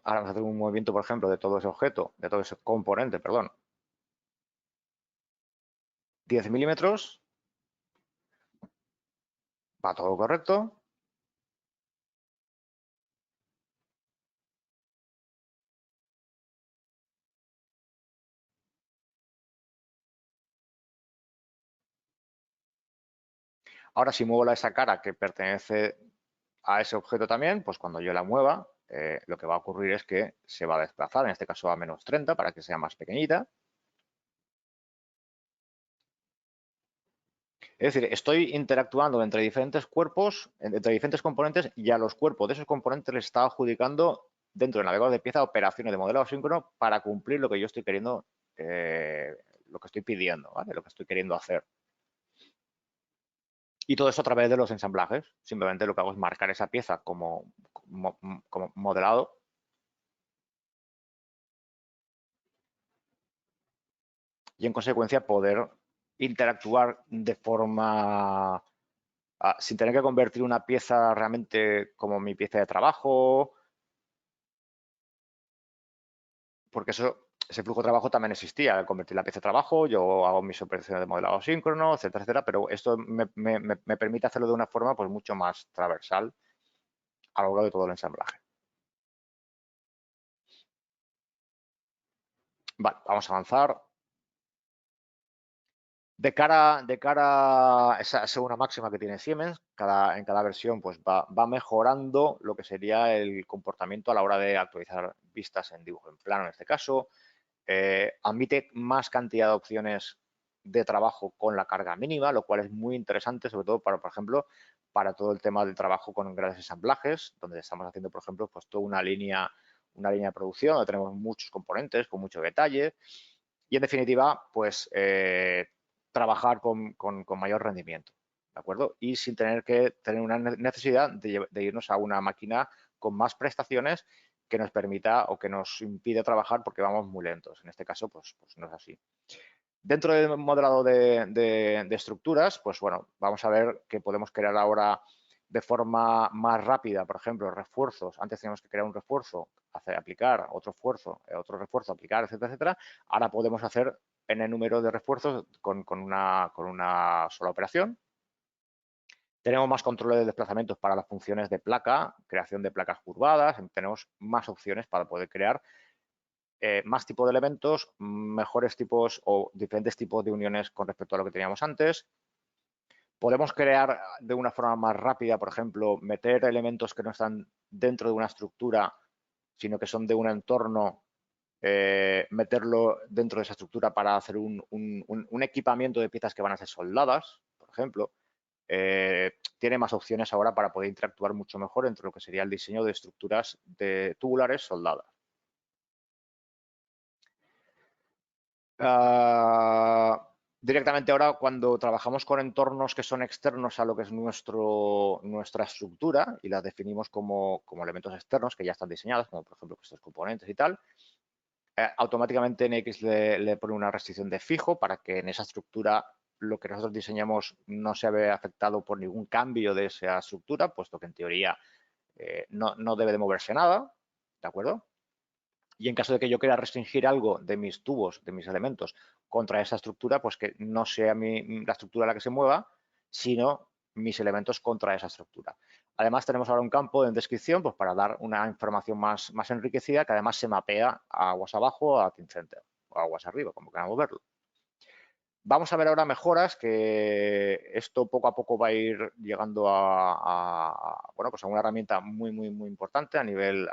Ahora vamos a hacer un movimiento, por ejemplo, de todo ese objeto, de todo ese componente, perdón. 10 milímetros. Va todo correcto. Ahora, si muevo esa cara que pertenece a ese objeto también, pues cuando yo la mueva, lo que va a ocurrir es que se va a desplazar, en este caso a menos 30, para que sea más pequeñita. Es decir, estoy interactuando entre diferentes cuerpos, entre diferentes componentes, y a los cuerpos de esos componentes les está adjudicando dentro del navegador de pieza operaciones de modelado síncrono para cumplir lo que yo estoy queriendo, lo que estoy pidiendo, ¿vale? Lo que estoy queriendo hacer. Y todo eso a través de los ensamblajes. Simplemente lo que hago es marcar esa pieza como modelado. Y en consecuencia poder interactuar de forma sin tener que convertir una pieza realmente como mi pieza de trabajo, porque ese flujo de trabajo también existía, al convertir la pieza de trabajo, yo hago mis operaciones de modelado síncrono, etcétera, etcétera, pero esto me permite hacerlo de una forma pues mucho más transversal a lo largo de todo el ensamblaje. Vale, vamos a avanzar. De cara a esa segunda máxima que tiene Siemens, en cada versión pues va mejorando lo que sería el comportamiento a la hora de actualizar vistas en dibujo en plano, en este caso. Admite más cantidad de opciones de trabajo con la carga mínima, lo cual es muy interesante, sobre todo para, por ejemplo, para todo el tema del trabajo con grandes ensamblajes, donde estamos haciendo, por ejemplo, pues toda una línea de producción, donde tenemos muchos componentes con mucho detalle y, en definitiva, pues trabajar con mayor rendimiento, ¿de acuerdo? Y sin tener que tener una necesidad de irnos a una máquina con más prestaciones que nos permita o que nos impide trabajar porque vamos muy lentos. En este caso, pues no es así. Dentro del modelado de estructuras, pues bueno, vamos a ver que podemos crear ahora de forma más rápida, por ejemplo, refuerzos. Antes teníamos que crear un refuerzo, aplicar otro refuerzo, aplicar, etcétera, etcétera. Ahora podemos hacer en el número de refuerzos con una sola operación. Tenemos más controles de desplazamientos para las funciones de placa, creación de placas curvadas, tenemos más opciones para poder crear más tipo de elementos, mejores tipos o diferentes tipos de uniones con respecto a lo que teníamos antes. Podemos crear de una forma más rápida, por ejemplo, meter elementos que no están dentro de una estructura, sino que son de un entorno, meterlo dentro de esa estructura para hacer un equipamiento de piezas que van a ser soldadas, por ejemplo. Tiene más opciones ahora para poder interactuar mucho mejor entre lo que sería el diseño de estructuras de tubulares soldadas. Directamente ahora, cuando trabajamos con entornos que son externos a lo que es nuestra estructura y las definimos como elementos externos que ya están diseñados, como por ejemplo estos componentes y tal, automáticamente NX le pone una restricción de fijo para que en esa estructura lo que nosotros diseñamos no se vea afectado por ningún cambio de esa estructura, puesto que en teoría no debe de moverse nada, ¿de acuerdo? Y en caso de que yo quiera restringir algo de mis tubos, de mis elementos, contra esa estructura, pues que no sea la estructura la que se mueva, sino mis elementos contra esa estructura. Además, tenemos ahora un campo en descripción pues, para dar una información más enriquecida que además se mapea a aguas abajo, a TeamCenter o a aguas arriba, como queramos verlo. Vamos a ver ahora mejoras que esto poco a poco va a ir llegando bueno, pues a una herramienta muy importante a nivel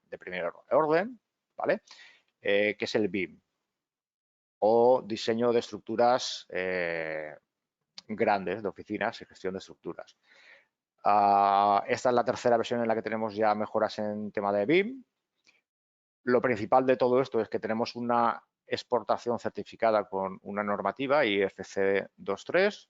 de primer orden, ¿vale? Que es el BIM o diseño de estructuras grandes, de oficinas y gestión de estructuras. Esta es la tercera versión en la que tenemos ya mejoras en tema de BIM. Lo principal de todo esto es que tenemos una exportación certificada con una normativa IFC 2.3.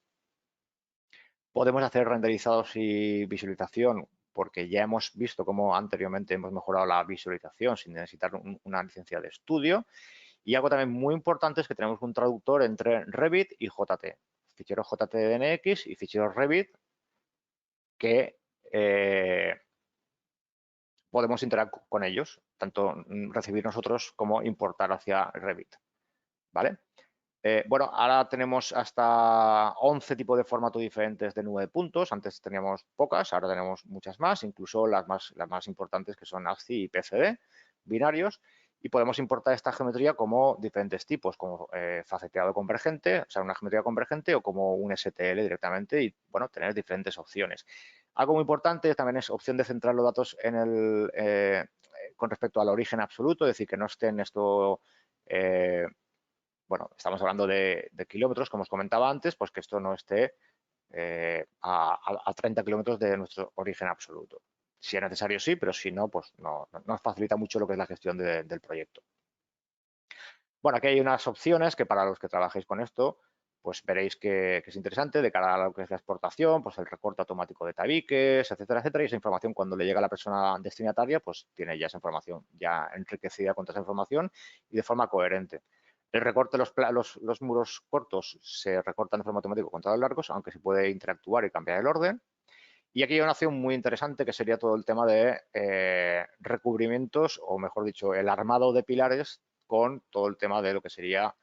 Podemos hacer renderizados y visualización porque ya hemos visto cómo anteriormente hemos mejorado la visualización sin necesitar una licencia de estudio. Y algo también muy importante es que tenemos un traductor entre Revit y JT. Ficheros JT de NX y ficheros Revit que podemos interactuar con ellos, tanto recibir nosotros como importar hacia Revit. ¿Vale? Bueno, ahora tenemos hasta 11 tipos de formato diferentes de nube de puntos. Antes teníamos pocas, ahora tenemos muchas más, incluso las más importantes que son ASCII y PCD, binarios. Y podemos importar esta geometría como diferentes tipos, como faceteado convergente, o sea, una geometría convergente o como un STL directamente y, bueno, tener diferentes opciones. Algo muy importante también es opción de centrar los datos con respecto al origen absoluto, es decir, que no estén esto... bueno, estamos hablando de kilómetros, como os comentaba antes, pues que esto no esté a 30 kilómetros de nuestro origen absoluto. Si es necesario, sí, pero si no, pues no nos facilita mucho lo que es la gestión del proyecto. Bueno, aquí hay unas opciones que para los que trabajéis con esto, pues veréis que es interesante de cara a lo que es la exportación, pues el recorte automático de tabiques, etcétera, etcétera. Y esa información cuando le llega a la persona destinataria, pues tiene ya esa información ya enriquecida con toda esa información y de forma coherente. El recorte de los muros cortos se recortan de forma automática contra los largos, aunque se puede interactuar y cambiar el orden. Y aquí hay una opción muy interesante que sería todo el tema de recubrimientos, o mejor dicho, el armado de pilares con todo el tema de lo que sería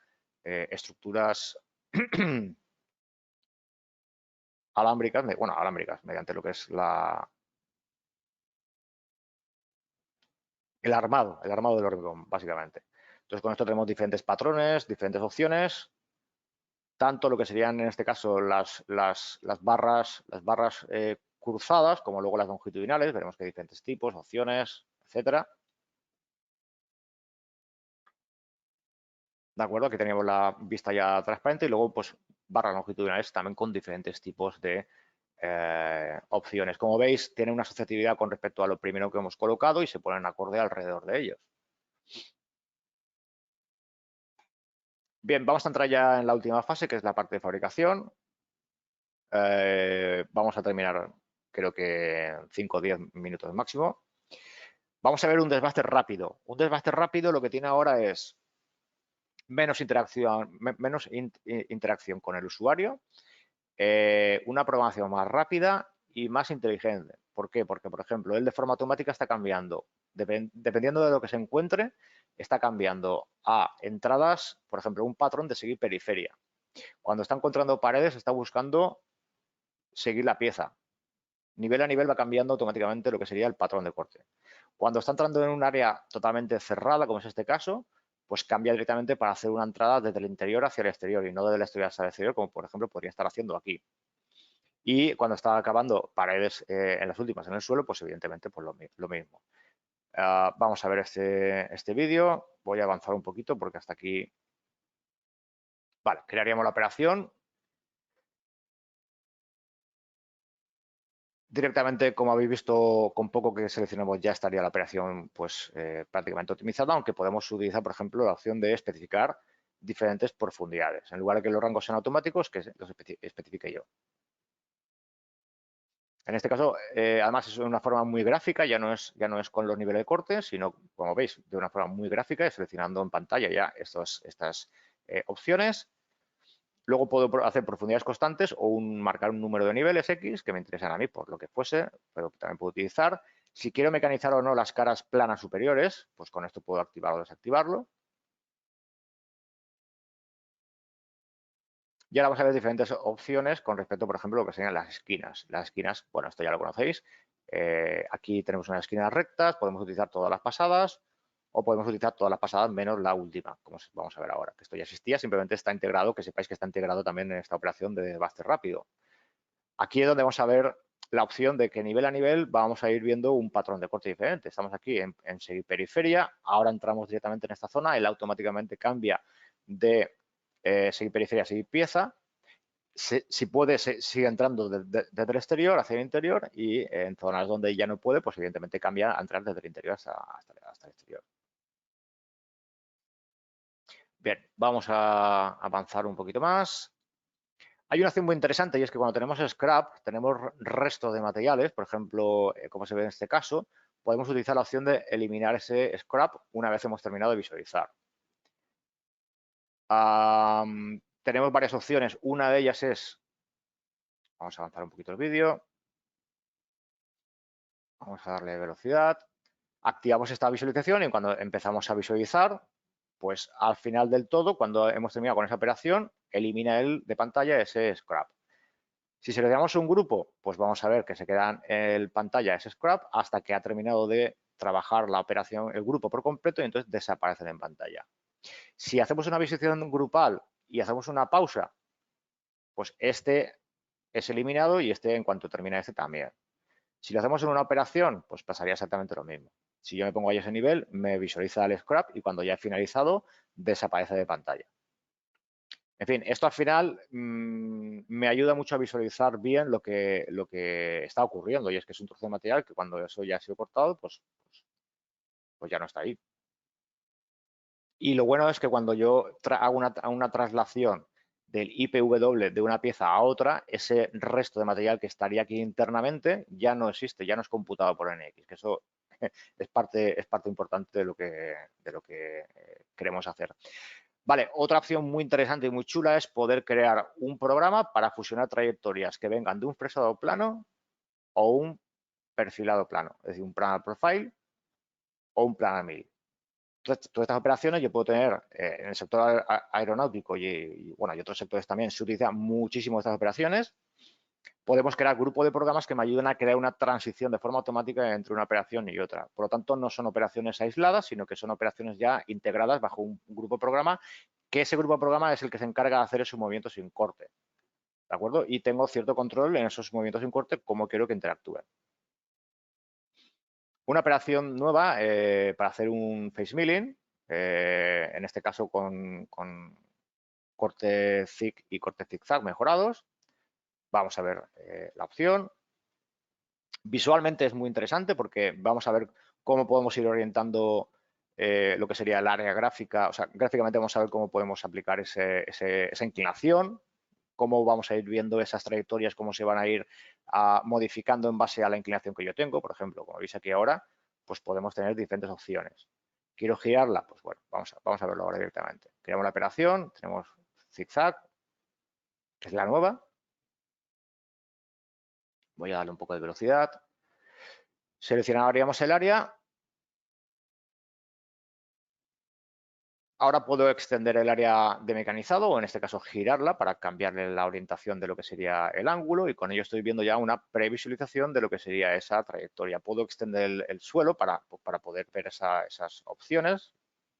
estructuras alámbricas, mediante lo que es el armado del hormigón, básicamente. Entonces, con esto tenemos diferentes patrones, diferentes opciones, tanto lo que serían en este caso las barras cruzadas, como luego las longitudinales, veremos que hay diferentes tipos, opciones, etcétera. ¿De acuerdo? Aquí teníamos la vista ya transparente y luego pues barras longitudinales también con diferentes tipos de opciones. Como veis, tiene una asociatividad con respecto a lo primero que hemos colocado y se ponen acorde alrededor de ellos. Bien, vamos a entrar ya en la última fase, que es la parte de fabricación. Vamos a terminar, creo que 5 o 10 minutos máximo. Vamos a ver un desbaste rápido. Un desbaste rápido lo que tiene ahora es menos interacción con el usuario, una programación más rápida y más inteligente. ¿Por qué? Porque, por ejemplo, él de forma automática está cambiando, dependiendo de lo que se encuentre, está cambiando a entradas, por ejemplo, un patrón de seguir periferia. Cuando está encontrando paredes, está buscando seguir la pieza, nivel a nivel va cambiando automáticamente lo que sería el patrón de corte. Cuando está entrando en un área totalmente cerrada, como es este caso, pues cambia directamente para hacer una entrada desde el interior hacia el exterior y no desde el exterior hacia el exterior, como por ejemplo podría estar haciendo aquí. Y cuando está acabando paredes en las últimas en el suelo, pues evidentemente pues lo mismo. Vamos a ver este vídeo. Voy a avanzar un poquito porque hasta aquí. Vale, crearíamos la operación. Directamente, como habéis visto, con poco que seleccionemos ya estaría la operación pues, prácticamente optimizada, aunque podemos utilizar, por ejemplo, la opción de especificar diferentes profundidades. En lugar de que los rangos sean automáticos, que los especifique yo. En este caso, además, es una forma muy gráfica, ya no es con los niveles de corte, sino, como veis, de una forma muy gráfica, y seleccionando en pantalla ya estas opciones. Luego puedo hacer profundidades constantes o marcar un número de niveles X que me interesan a mí, por lo que fuese, pero también puedo utilizar. Si quiero mecanizar o no las caras planas superiores, pues con esto puedo activar o desactivarlo. Y ahora vamos a ver diferentes opciones con respecto, por ejemplo, a lo que serían las esquinas. Las esquinas, bueno, esto ya lo conocéis. Aquí tenemos unas esquinas rectas, podemos utilizar todas las pasadas o podemos utilizar todas las pasadas menos la última, como vamos a ver ahora. Que esto ya existía, simplemente está integrado, que sepáis que está integrado también en esta operación de desbaste rápido. Aquí es donde vamos a ver la opción de que nivel a nivel vamos a ir viendo un patrón de corte diferente. Estamos aquí en seguir periferia, ahora entramos directamente en esta zona, él automáticamente cambia de seguir periferia a seguir pieza. Si puede, sigue entrando desde el exterior hacia el interior y en zonas donde ya no puede, pues evidentemente cambia a entrar desde el interior hasta el exterior. Bien, vamos a avanzar un poquito más. Hay una opción muy interesante y es que cuando tenemos scrap, tenemos resto de materiales, por ejemplo, como se ve en este caso, podemos utilizar la opción de eliminar ese scrap una vez hemos terminado de visualizar. Tenemos varias opciones. Una de ellas es, vamos a avanzar un poquito el vídeo, vamos a darle velocidad, activamos esta visualización y cuando empezamos a visualizar, pues al final del todo, cuando hemos terminado con esa operación, elimina él de pantalla ese scrap. Si seleccionamos un grupo, pues vamos a ver que se queda en pantalla ese scrap hasta que ha terminado de trabajar la operación, el grupo por completo, y entonces desaparecen en pantalla. Si hacemos una visualización grupal y hacemos una pausa, pues este es eliminado y este en cuanto termina este también. Si lo hacemos en una operación, pues pasaría exactamente lo mismo. Si yo me pongo ahí ese nivel, me visualiza el scrap y cuando ya he finalizado, desaparece de pantalla. En fin, esto al final me ayuda mucho a visualizar bien lo que está ocurriendo y es que es un trozo de material que cuando eso ya ha sido cortado, pues ya no está ahí. Y lo bueno es que cuando yo hago una traslación del IPW de una pieza a otra, ese resto de material que estaría aquí internamente ya no existe, ya no es computado por NX, que eso es parte importante de lo que queremos hacer. Vale, otra opción muy interesante y muy chula es poder crear un programa para fusionar trayectorias que vengan de un fresado plano o un perfilado plano, es decir, un planar profile o un planar mill. Todas estas operaciones yo puedo tener en el sector aeronáutico y otros sectores también se utilizan muchísimo estas operaciones. Podemos crear grupos de programas que me ayuden a crear una transición de forma automática entre una operación y otra. Por lo tanto, no son operaciones aisladas, sino que son operaciones ya integradas bajo un grupo de programa, que ese grupo de programa es el que se encarga de hacer esos movimientos sin corte. ¿De acuerdo? Y tengo cierto control en esos movimientos sin corte, cómo quiero que interactúen. Una operación nueva para hacer un face milling, en este caso con corte zig y corte zigzag mejorados. Vamos a ver la opción. Visualmente es muy interesante porque vamos a ver cómo podemos ir orientando lo que sería el área gráfica. O sea, gráficamente vamos a ver cómo podemos aplicar esa inclinación, cómo vamos a ir viendo esas trayectorias, cómo se van a ir modificando en base a la inclinación que yo tengo. Por ejemplo, como veis aquí ahora, pues podemos tener diferentes opciones. ¿Quiero girarla? Pues bueno, vamos a verlo ahora directamente. Creamos la operación, tenemos zigzag, que es la nueva. Voy a darle un poco de velocidad. Seleccionaríamos el área. Ahora puedo extender el área de mecanizado o en este caso girarla para cambiarle la orientación de lo que sería el ángulo y con ello estoy viendo ya una previsualización de lo que sería esa trayectoria. Puedo extender el suelo para poder ver esas opciones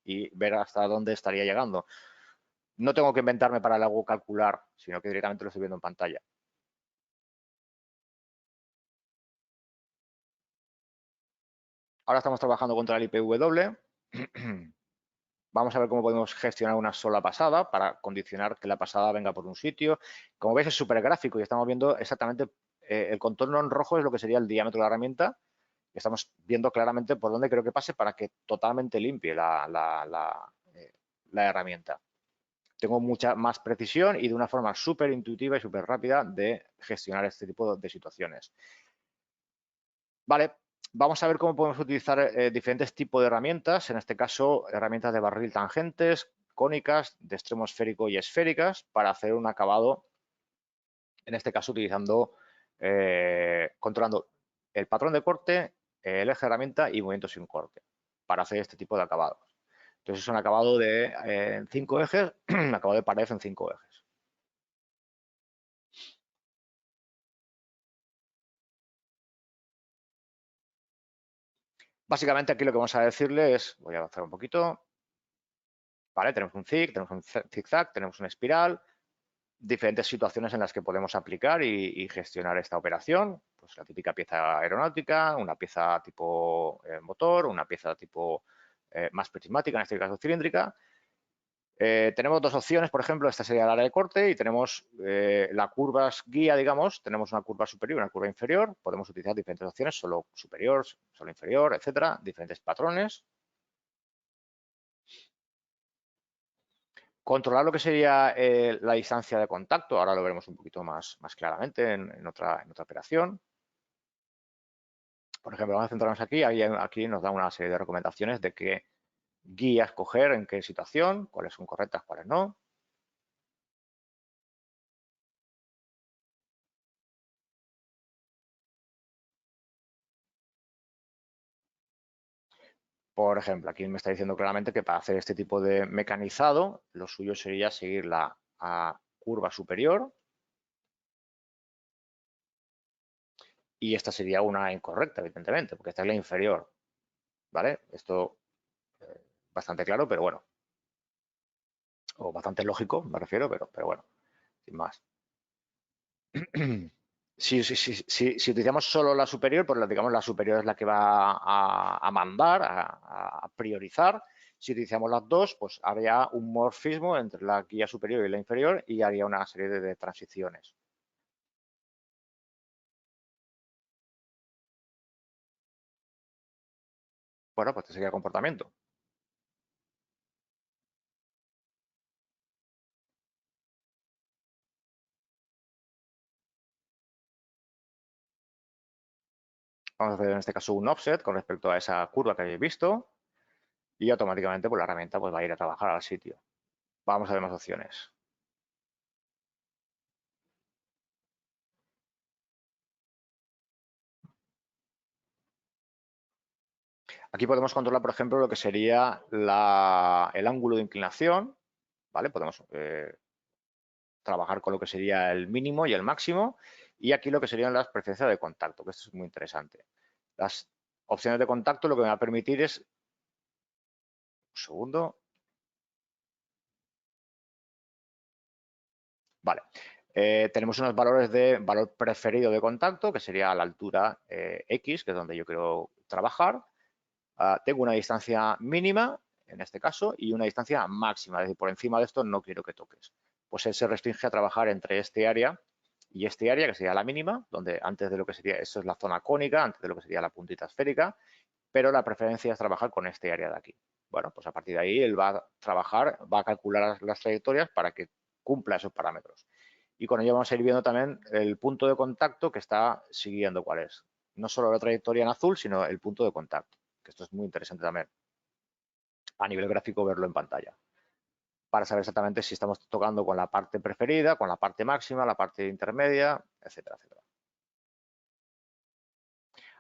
y ver hasta dónde estaría llegando. No tengo que inventarme para luego calcular, sino que directamente lo estoy viendo en pantalla. Ahora estamos trabajando contra el IPv. Vamos a ver cómo podemos gestionar una sola pasada para condicionar que la pasada venga por un sitio. Como veis es súper gráfico y estamos viendo exactamente el contorno en rojo es lo que sería el diámetro de la herramienta. Estamos viendo claramente por dónde creo que pase para que totalmente limpie la herramienta. Tengo mucha más precisión y de una forma súper intuitiva y súper rápida de gestionar este tipo de situaciones. Vale, vamos a ver cómo podemos utilizar diferentes tipos de herramientas, en este caso herramientas de barril tangentes, cónicas, de extremo esférico y esféricas, para hacer un acabado, en este caso utilizando, controlando el patrón de corte, el eje de herramienta y movimiento sin corte, para hacer este tipo de acabados. Entonces es un acabado de 5 ejes, acabado de pared en 5 ejes. Básicamente aquí lo que vamos a decirle es, voy a avanzar un poquito, ¿vale? Tenemos un zig, tenemos un zigzag, tenemos una espiral, diferentes situaciones en las que podemos aplicar y gestionar esta operación. Pues la típica pieza aeronáutica, una pieza tipo motor, una pieza tipo más prismática, en este caso cilíndrica. Tenemos dos opciones, por ejemplo, esta sería el área de corte y tenemos la curva guía, digamos, tenemos una curva superior y una curva inferior. Podemos utilizar diferentes opciones, solo superior, solo inferior, etcétera, diferentes patrones. Controlar lo que sería la distancia de contacto, ahora lo veremos un poquito más claramente en otra operación. Por ejemplo, vamos a centrarnos aquí, aquí nos da una serie de recomendaciones de qué guía escoger, en qué situación, cuáles son correctas, cuáles no. Por ejemplo, aquí me está diciendo claramente que para hacer este tipo de mecanizado, lo suyo sería seguir la curva superior y esta sería una incorrecta, evidentemente, porque esta es la inferior, ¿vale? Esto bastante claro, pero bueno, o bastante lógico, me refiero, pero bueno, sin más. Si utilizamos solo la superior, pues digamos la superior es la que va a mandar, a priorizar. Si utilizamos las dos, pues habría un morfismo entre la guía superior y la inferior y haría una serie de transiciones. Bueno, pues este sería el comportamiento. Vamos a hacer en este caso un offset con respecto a esa curva que habéis visto y automáticamente pues, la herramienta pues, va a ir a trabajar al sitio. Vamos a ver más opciones. Aquí podemos controlar, por ejemplo, lo que sería el ángulo de inclinación, ¿vale? Podemos trabajar con lo que sería el mínimo y el máximo y aquí lo que serían las preferencias de contacto, que esto es muy interesante. Las opciones de contacto lo que me va a permitir es, un segundo, vale, tenemos unos valores de valor preferido de contacto, que sería a la altura X, que es donde yo quiero trabajar. Tengo una distancia mínima, en este caso, y una distancia máxima, es decir, por encima de esto no quiero que toques. Pues él se restringe a trabajar entre este área y este área, que sería la mínima, donde antes de lo que sería, esto es la zona cónica, antes de lo que sería la puntita esférica, pero la preferencia es trabajar con este área de aquí. Bueno, pues a partir de ahí él va a trabajar, va a calcular las trayectorias para que cumpla esos parámetros. Y con ello vamos a ir viendo también el punto de contacto que está siguiendo cuál es. No solo la trayectoria en azul, sino el punto de contacto, que esto es muy interesante también a nivel gráfico verlo en pantalla, para saber exactamente si estamos tocando con la parte preferida, con la parte máxima, la parte intermedia, etcétera, etcétera.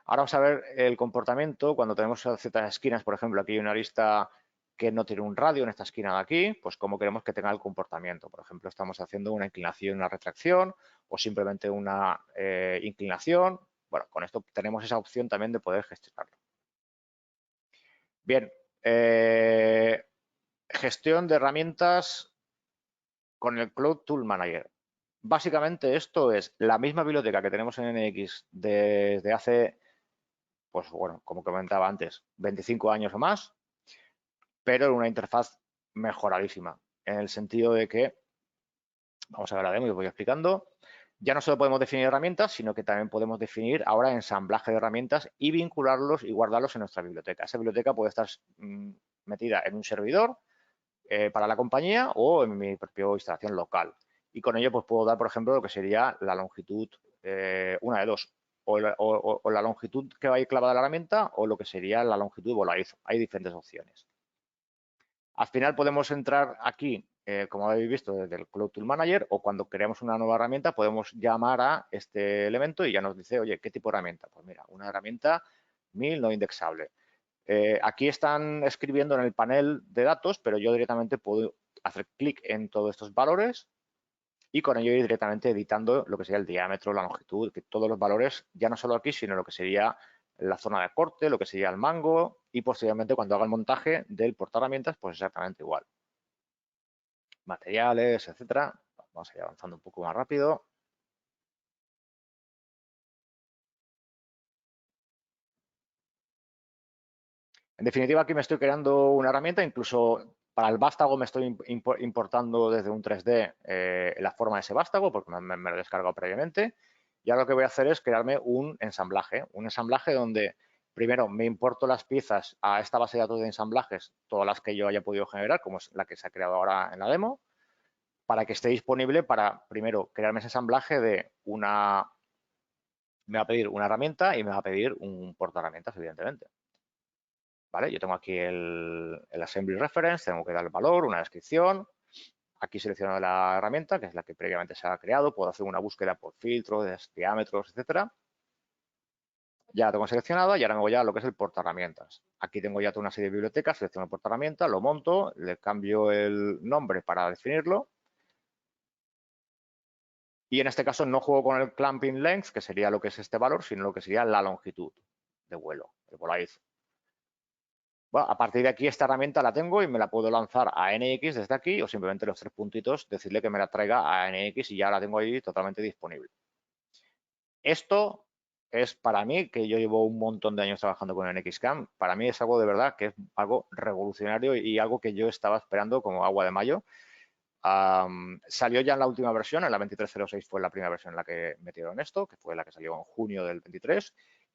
Ahora vamos a ver el comportamiento cuando tenemos ciertas esquinas, por ejemplo, aquí hay una arista que no tiene un radio en esta esquina de aquí, pues cómo queremos que tenga el comportamiento. Por ejemplo, estamos haciendo una inclinación y una retracción o simplemente una inclinación. Bueno, con esto tenemos esa opción también de poder gestionarlo. Bien, gestión de herramientas con el Cloud Tool Manager. Básicamente esto es la misma biblioteca que tenemos en NX desde hace, pues bueno, como comentaba antes, 25 años o más, pero en una interfaz mejoradísima, en el sentido de que, vamos a ver la demo y os voy explicando, ya no solo podemos definir herramientas, sino que también podemos definir ahora ensamblaje de herramientas y vincularlos y guardarlos en nuestra biblioteca. Esa biblioteca puede estar metida en un servidor para la compañía o en mi propia instalación local. Y con ello pues puedo dar, por ejemplo, lo que sería la longitud, una de dos, o la longitud que va a ir clavada la herramienta o lo que sería la longitud voladizo. Hay diferentes opciones. Al final podemos entrar aquí, como habéis visto, desde el Cloud Tool Manager o cuando creamos una nueva herramienta podemos llamar a este elemento y ya nos dice, oye, ¿qué tipo de herramienta? Pues mira, una herramienta 1000 no indexable. Aquí están escribiendo en el panel de datos, pero yo directamente puedo hacer clic en todos estos valores y con ello ir directamente editando lo que sería el diámetro, la longitud, que todos los valores, ya no solo aquí, sino lo que sería la zona de corte, lo que sería el mango y posteriormente cuando haga el montaje del portaherramientas, pues exactamente igual. Materiales, etcétera. Vamos a ir avanzando un poco más rápido. En definitiva, aquí me estoy creando una herramienta, incluso para el vástago me estoy importando desde un 3D la forma de ese vástago, porque me lo he descargado previamente. Y ahora lo que voy a hacer es crearme un ensamblaje donde primero me importo las piezas a esta base de datos de ensamblajes, todas las que yo haya podido generar, como es la que se ha creado ahora en la demo, para que esté disponible para primero crearme ese ensamblaje de una... Me va a pedir una herramienta y me va a pedir un portaherramientas, evidentemente. ¿Vale? Yo tengo aquí el assembly reference, tengo que dar el valor, una descripción. Aquí selecciono la herramienta, que es la que previamente se ha creado. Puedo hacer una búsqueda por filtros, diámetros, etcétera. Ya la tengo seleccionada y ahora me voy a lo que es el portaherramientas. Aquí tengo ya toda una serie de bibliotecas, selecciono el portaherramienta, lo monto, le cambio el nombre para definirlo. Y en este caso no juego con el clamping length, que sería lo que es este valor, sino lo que sería la longitud de vuelo, el voladizo. Bueno, a partir de aquí esta herramienta la tengo y me la puedo lanzar a NX desde aquí o simplemente los tres puntitos, decirle que me la traiga a NX y ya la tengo ahí totalmente disponible. Esto es para mí, que yo llevo un montón de años trabajando con NXCam, para mí es algo de verdad que es algo revolucionario y algo que yo estaba esperando como agua de mayo. Salió ya en la última versión, en la 2306 fue la primera versión en la que metieron esto, que fue la que salió en junio del 23,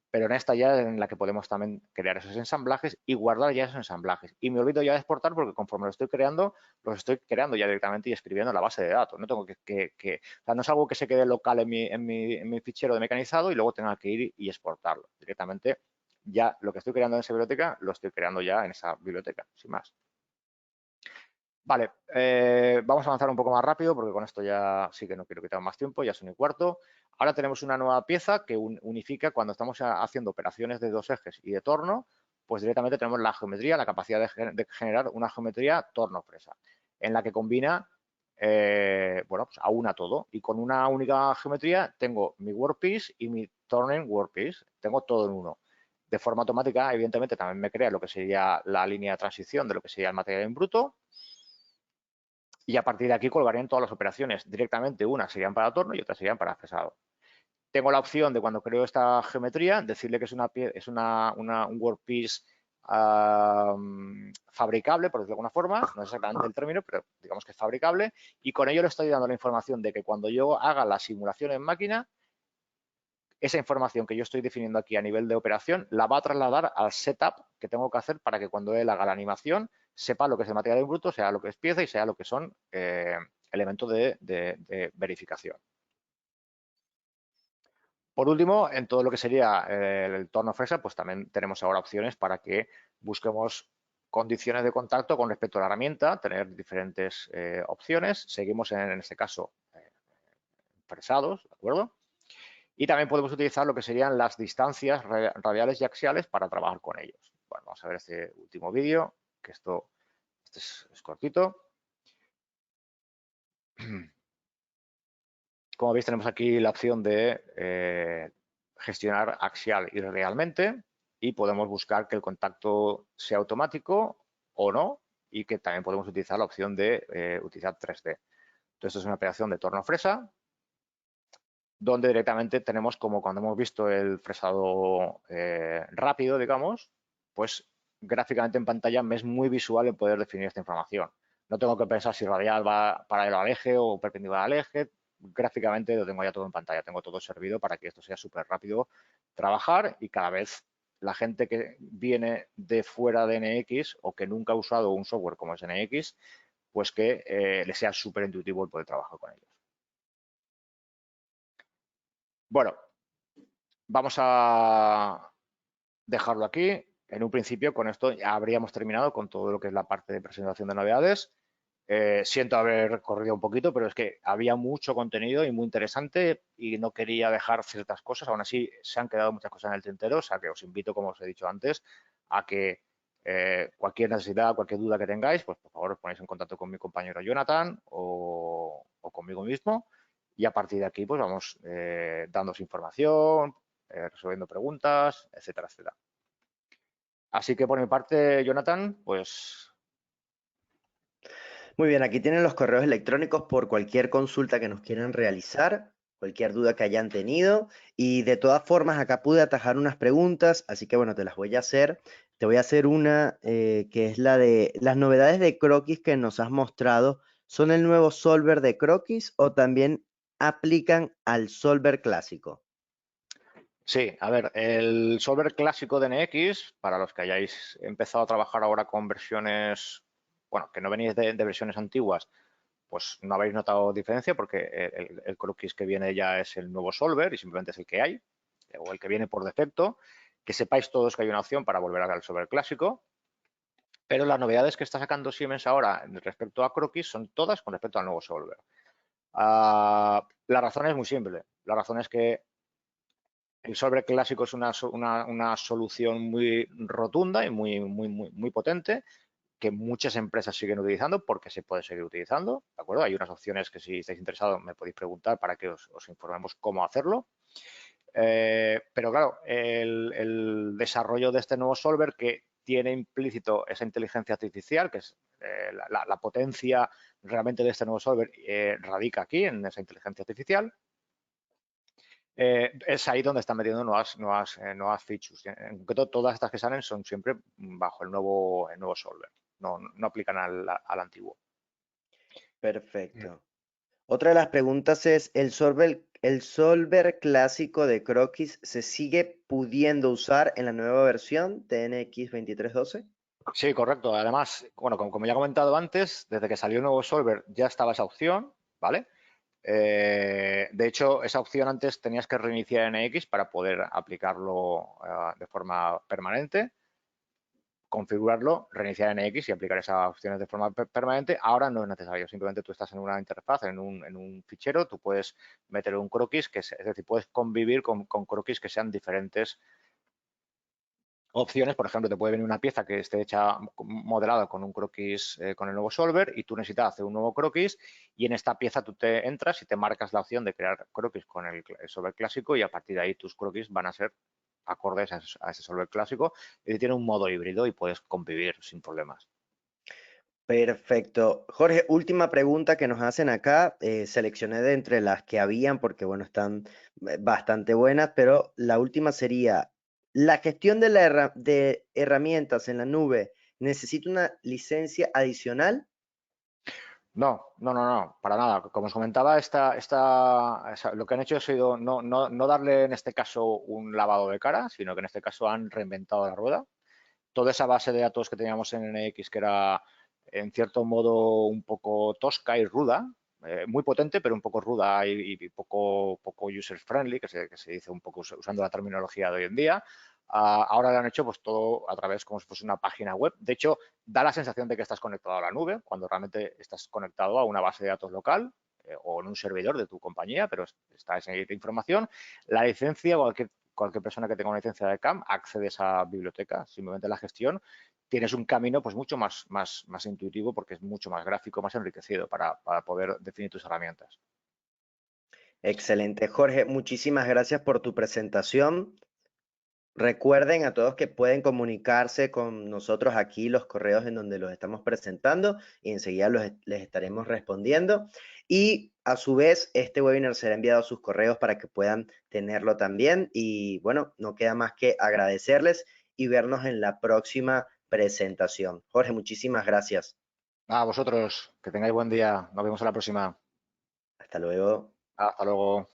pero en esta ya en la que podemos también crear esos ensamblajes y guardar ya esos ensamblajes. Y me olvido ya de exportar porque conforme los estoy creando ya directamente y escribiendo en la base de datos. No tengo o sea, no es algo que se quede local en mi fichero de mecanizado y luego tenga que ir y exportarlo. Directamente ya lo que estoy creando en esa biblioteca lo estoy creando ya en esa biblioteca, sin más. Vale, vamos a avanzar un poco más rápido porque con esto ya sí que no quiero quitar más tiempo, ya son y cuarto. Ahora tenemos una nueva pieza que unifica cuando estamos haciendo operaciones de dos ejes y de torno, pues directamente tenemos la geometría, la capacidad de generar una geometría torno-fresa, en la que combina, bueno, pues aúna todo. Y con una única geometría tengo mi workpiece y mi turning workpiece, tengo todo en uno. De forma automática, evidentemente, también me crea lo que sería la línea de transición de lo que sería el material en bruto. Y a partir de aquí colgarían todas las operaciones. Directamente unas serían para torno y otras serían para fresado. Tengo la opción de cuando creo esta geometría, decirle que es un workpiece fabricable, por decirlo de alguna forma, no es exactamente el término, pero digamos que es fabricable, y con ello le estoy dando la información de que cuando yo haga la simulación en máquina, esa información que yo estoy definiendo aquí a nivel de operación la va a trasladar al setup que tengo que hacer para que cuando él haga la animación sepa lo que es el material en bruto, sea lo que es pieza y sea lo que son elementos de verificación. Por último, en todo lo que sería el torno fresa, pues también tenemos ahora opciones para que busquemos condiciones de contacto con respecto a la herramienta, tener diferentes opciones. Seguimos en este caso fresados, ¿de acuerdo? Y también podemos utilizar lo que serían las distancias radiales y axiales para trabajar con ellos. Bueno, vamos a ver este último vídeo, que esto Este es cortito. Como veis, tenemos aquí la opción de gestionar axial y realmente, y podemos buscar que el contacto sea automático o no, y que también podemos utilizar la opción de utilizar 3D. Entonces, es una operación de torno fresa, donde directamente tenemos, como cuando hemos visto el fresado rápido, digamos, pues gráficamente en pantalla me es muy visual el poder definir esta información. No tengo que pensar si radial va paralelo al eje o perpendicular al eje. Gráficamente lo tengo ya todo en pantalla, tengo todo servido para que esto sea súper rápido trabajar, y cada vez la gente que viene de fuera de NX o que nunca ha usado un software como es NX, pues que le sea súper intuitivo el poder trabajar con ellos. Bueno, vamos a dejarlo aquí. En un principio, con esto ya habríamos terminado con todo lo que es la parte de presentación de novedades. Siento haber corrido un poquito, pero es que había mucho contenido y muy interesante y no quería dejar ciertas cosas. Aún así, se han quedado muchas cosas en el tintero, o sea que os invito, como os he dicho antes, a que cualquier necesidad, cualquier duda que tengáis, pues por favor os ponéis en contacto con mi compañero Jonathan o conmigo mismo, y a partir de aquí pues vamos dándos información, resolviendo preguntas, etcétera, etcétera. Así que por mi parte, Jonathan, pues Muy bien, aquí tienen los correos electrónicos por cualquier consulta que nos quieran realizar, cualquier duda que hayan tenido. Y de todas formas, acá pude atajar unas preguntas, así que bueno, te las voy a hacer. Te voy a hacer una que es la de las novedades de Croquis que nos has mostrado. ¿Son el nuevo solver de Croquis o también aplican al solver clásico? sí, a ver, el solver clásico de NX, para los que hayáis empezado a trabajar ahora con versiones, bueno, que no venís de versiones antiguas, pues no habéis notado diferencia porque el croquis que viene ya es el nuevo solver y simplemente es el que hay, o el que viene por defecto. Que sepáis todos que hay una opción para volver al solver clásico, pero las novedades que está sacando Siemens ahora respecto a croquis son todas con respecto al nuevo solver. La razón es muy simple. La razón es que el solver clásico es una solución muy rotunda y muy potente, que muchas empresas siguen utilizando porque se puede seguir utilizando, ¿de acuerdo? Hay unas opciones que, si estáis interesados, me podéis preguntar para que os informemos cómo hacerlo. Pero claro, el desarrollo de este nuevo solver, que tiene implícito esa inteligencia artificial, que es la potencia realmente de este nuevo solver, radica aquí en esa inteligencia artificial. Es ahí donde están metiendo nuevas features. En concreto, todas estas que salen son siempre bajo el nuevo solver. No aplican al antiguo. Perfecto. Otra de las preguntas es, el solver clásico de Croquis se sigue pudiendo usar en la nueva versión de NX 2312? Sí, correcto. Además, bueno, como ya he comentado antes, desde que salió el nuevo solver ya estaba esa opción, ¿vale? De hecho, esa opción antes tenías que reiniciar NX para poder aplicarlo de forma permanente, configurarlo, reiniciar NX y aplicar esas opciones de forma permanente. Ahora no es necesario, simplemente tú estás en una interfaz, en un fichero, tú puedes meter un croquis, es decir, puedes convivir con croquis que sean diferentes opciones. Por ejemplo, te puede venir una pieza que esté hecha modelada con un croquis con el nuevo solver, y tú necesitas hacer un nuevo croquis, y en esta pieza tú te entras y te marcas la opción de crear croquis con el solver clásico, y a partir de ahí tus croquis van a ser acordes a ese solver clásico, y tiene un modo híbrido y puedes convivir sin problemas. Perfecto. Jorge, última pregunta que nos hacen acá. Seleccioné de entre las que habían porque, bueno, están bastante buenas, pero la última sería, ¿la gestión de, de herramientas en la nube necesita una licencia adicional? No, para nada. Como os comentaba, lo que han hecho ha sido no darle en este caso un lavado de cara, sino que en este caso han reinventado la rueda. Toda esa base de datos que teníamos en NX, que era en cierto modo un poco tosca y ruda, muy potente, pero un poco ruda y poco user friendly, que se dice un poco usando la terminología de hoy en día. Ahora lo han hecho pues todo a través como si fuese una página web. De hecho, da la sensación de que estás conectado a la nube cuando realmente estás conectado a una base de datos local o en un servidor de tu compañía, pero está esa información. La licencia, cualquier persona que tenga una licencia de CAM accede a esa biblioteca. Simplemente la gestión tienes un camino pues mucho más intuitivo porque es mucho más gráfico, más enriquecido para poder definir tus herramientas. Excelente, Jorge. Muchísimas gracias por tu presentación. Recuerden a todos que pueden comunicarse con nosotros aquí, los correos en donde los estamos presentando y enseguida les estaremos respondiendo. Y a su vez, este webinar será enviado a sus correos para que puedan tenerlo también. Y bueno, no queda más que agradecerles y vernos en la próxima presentación. Jorge, muchísimas gracias. A vosotros, que tengáis buen día. Nos vemos a la próxima. Hasta luego. Hasta luego.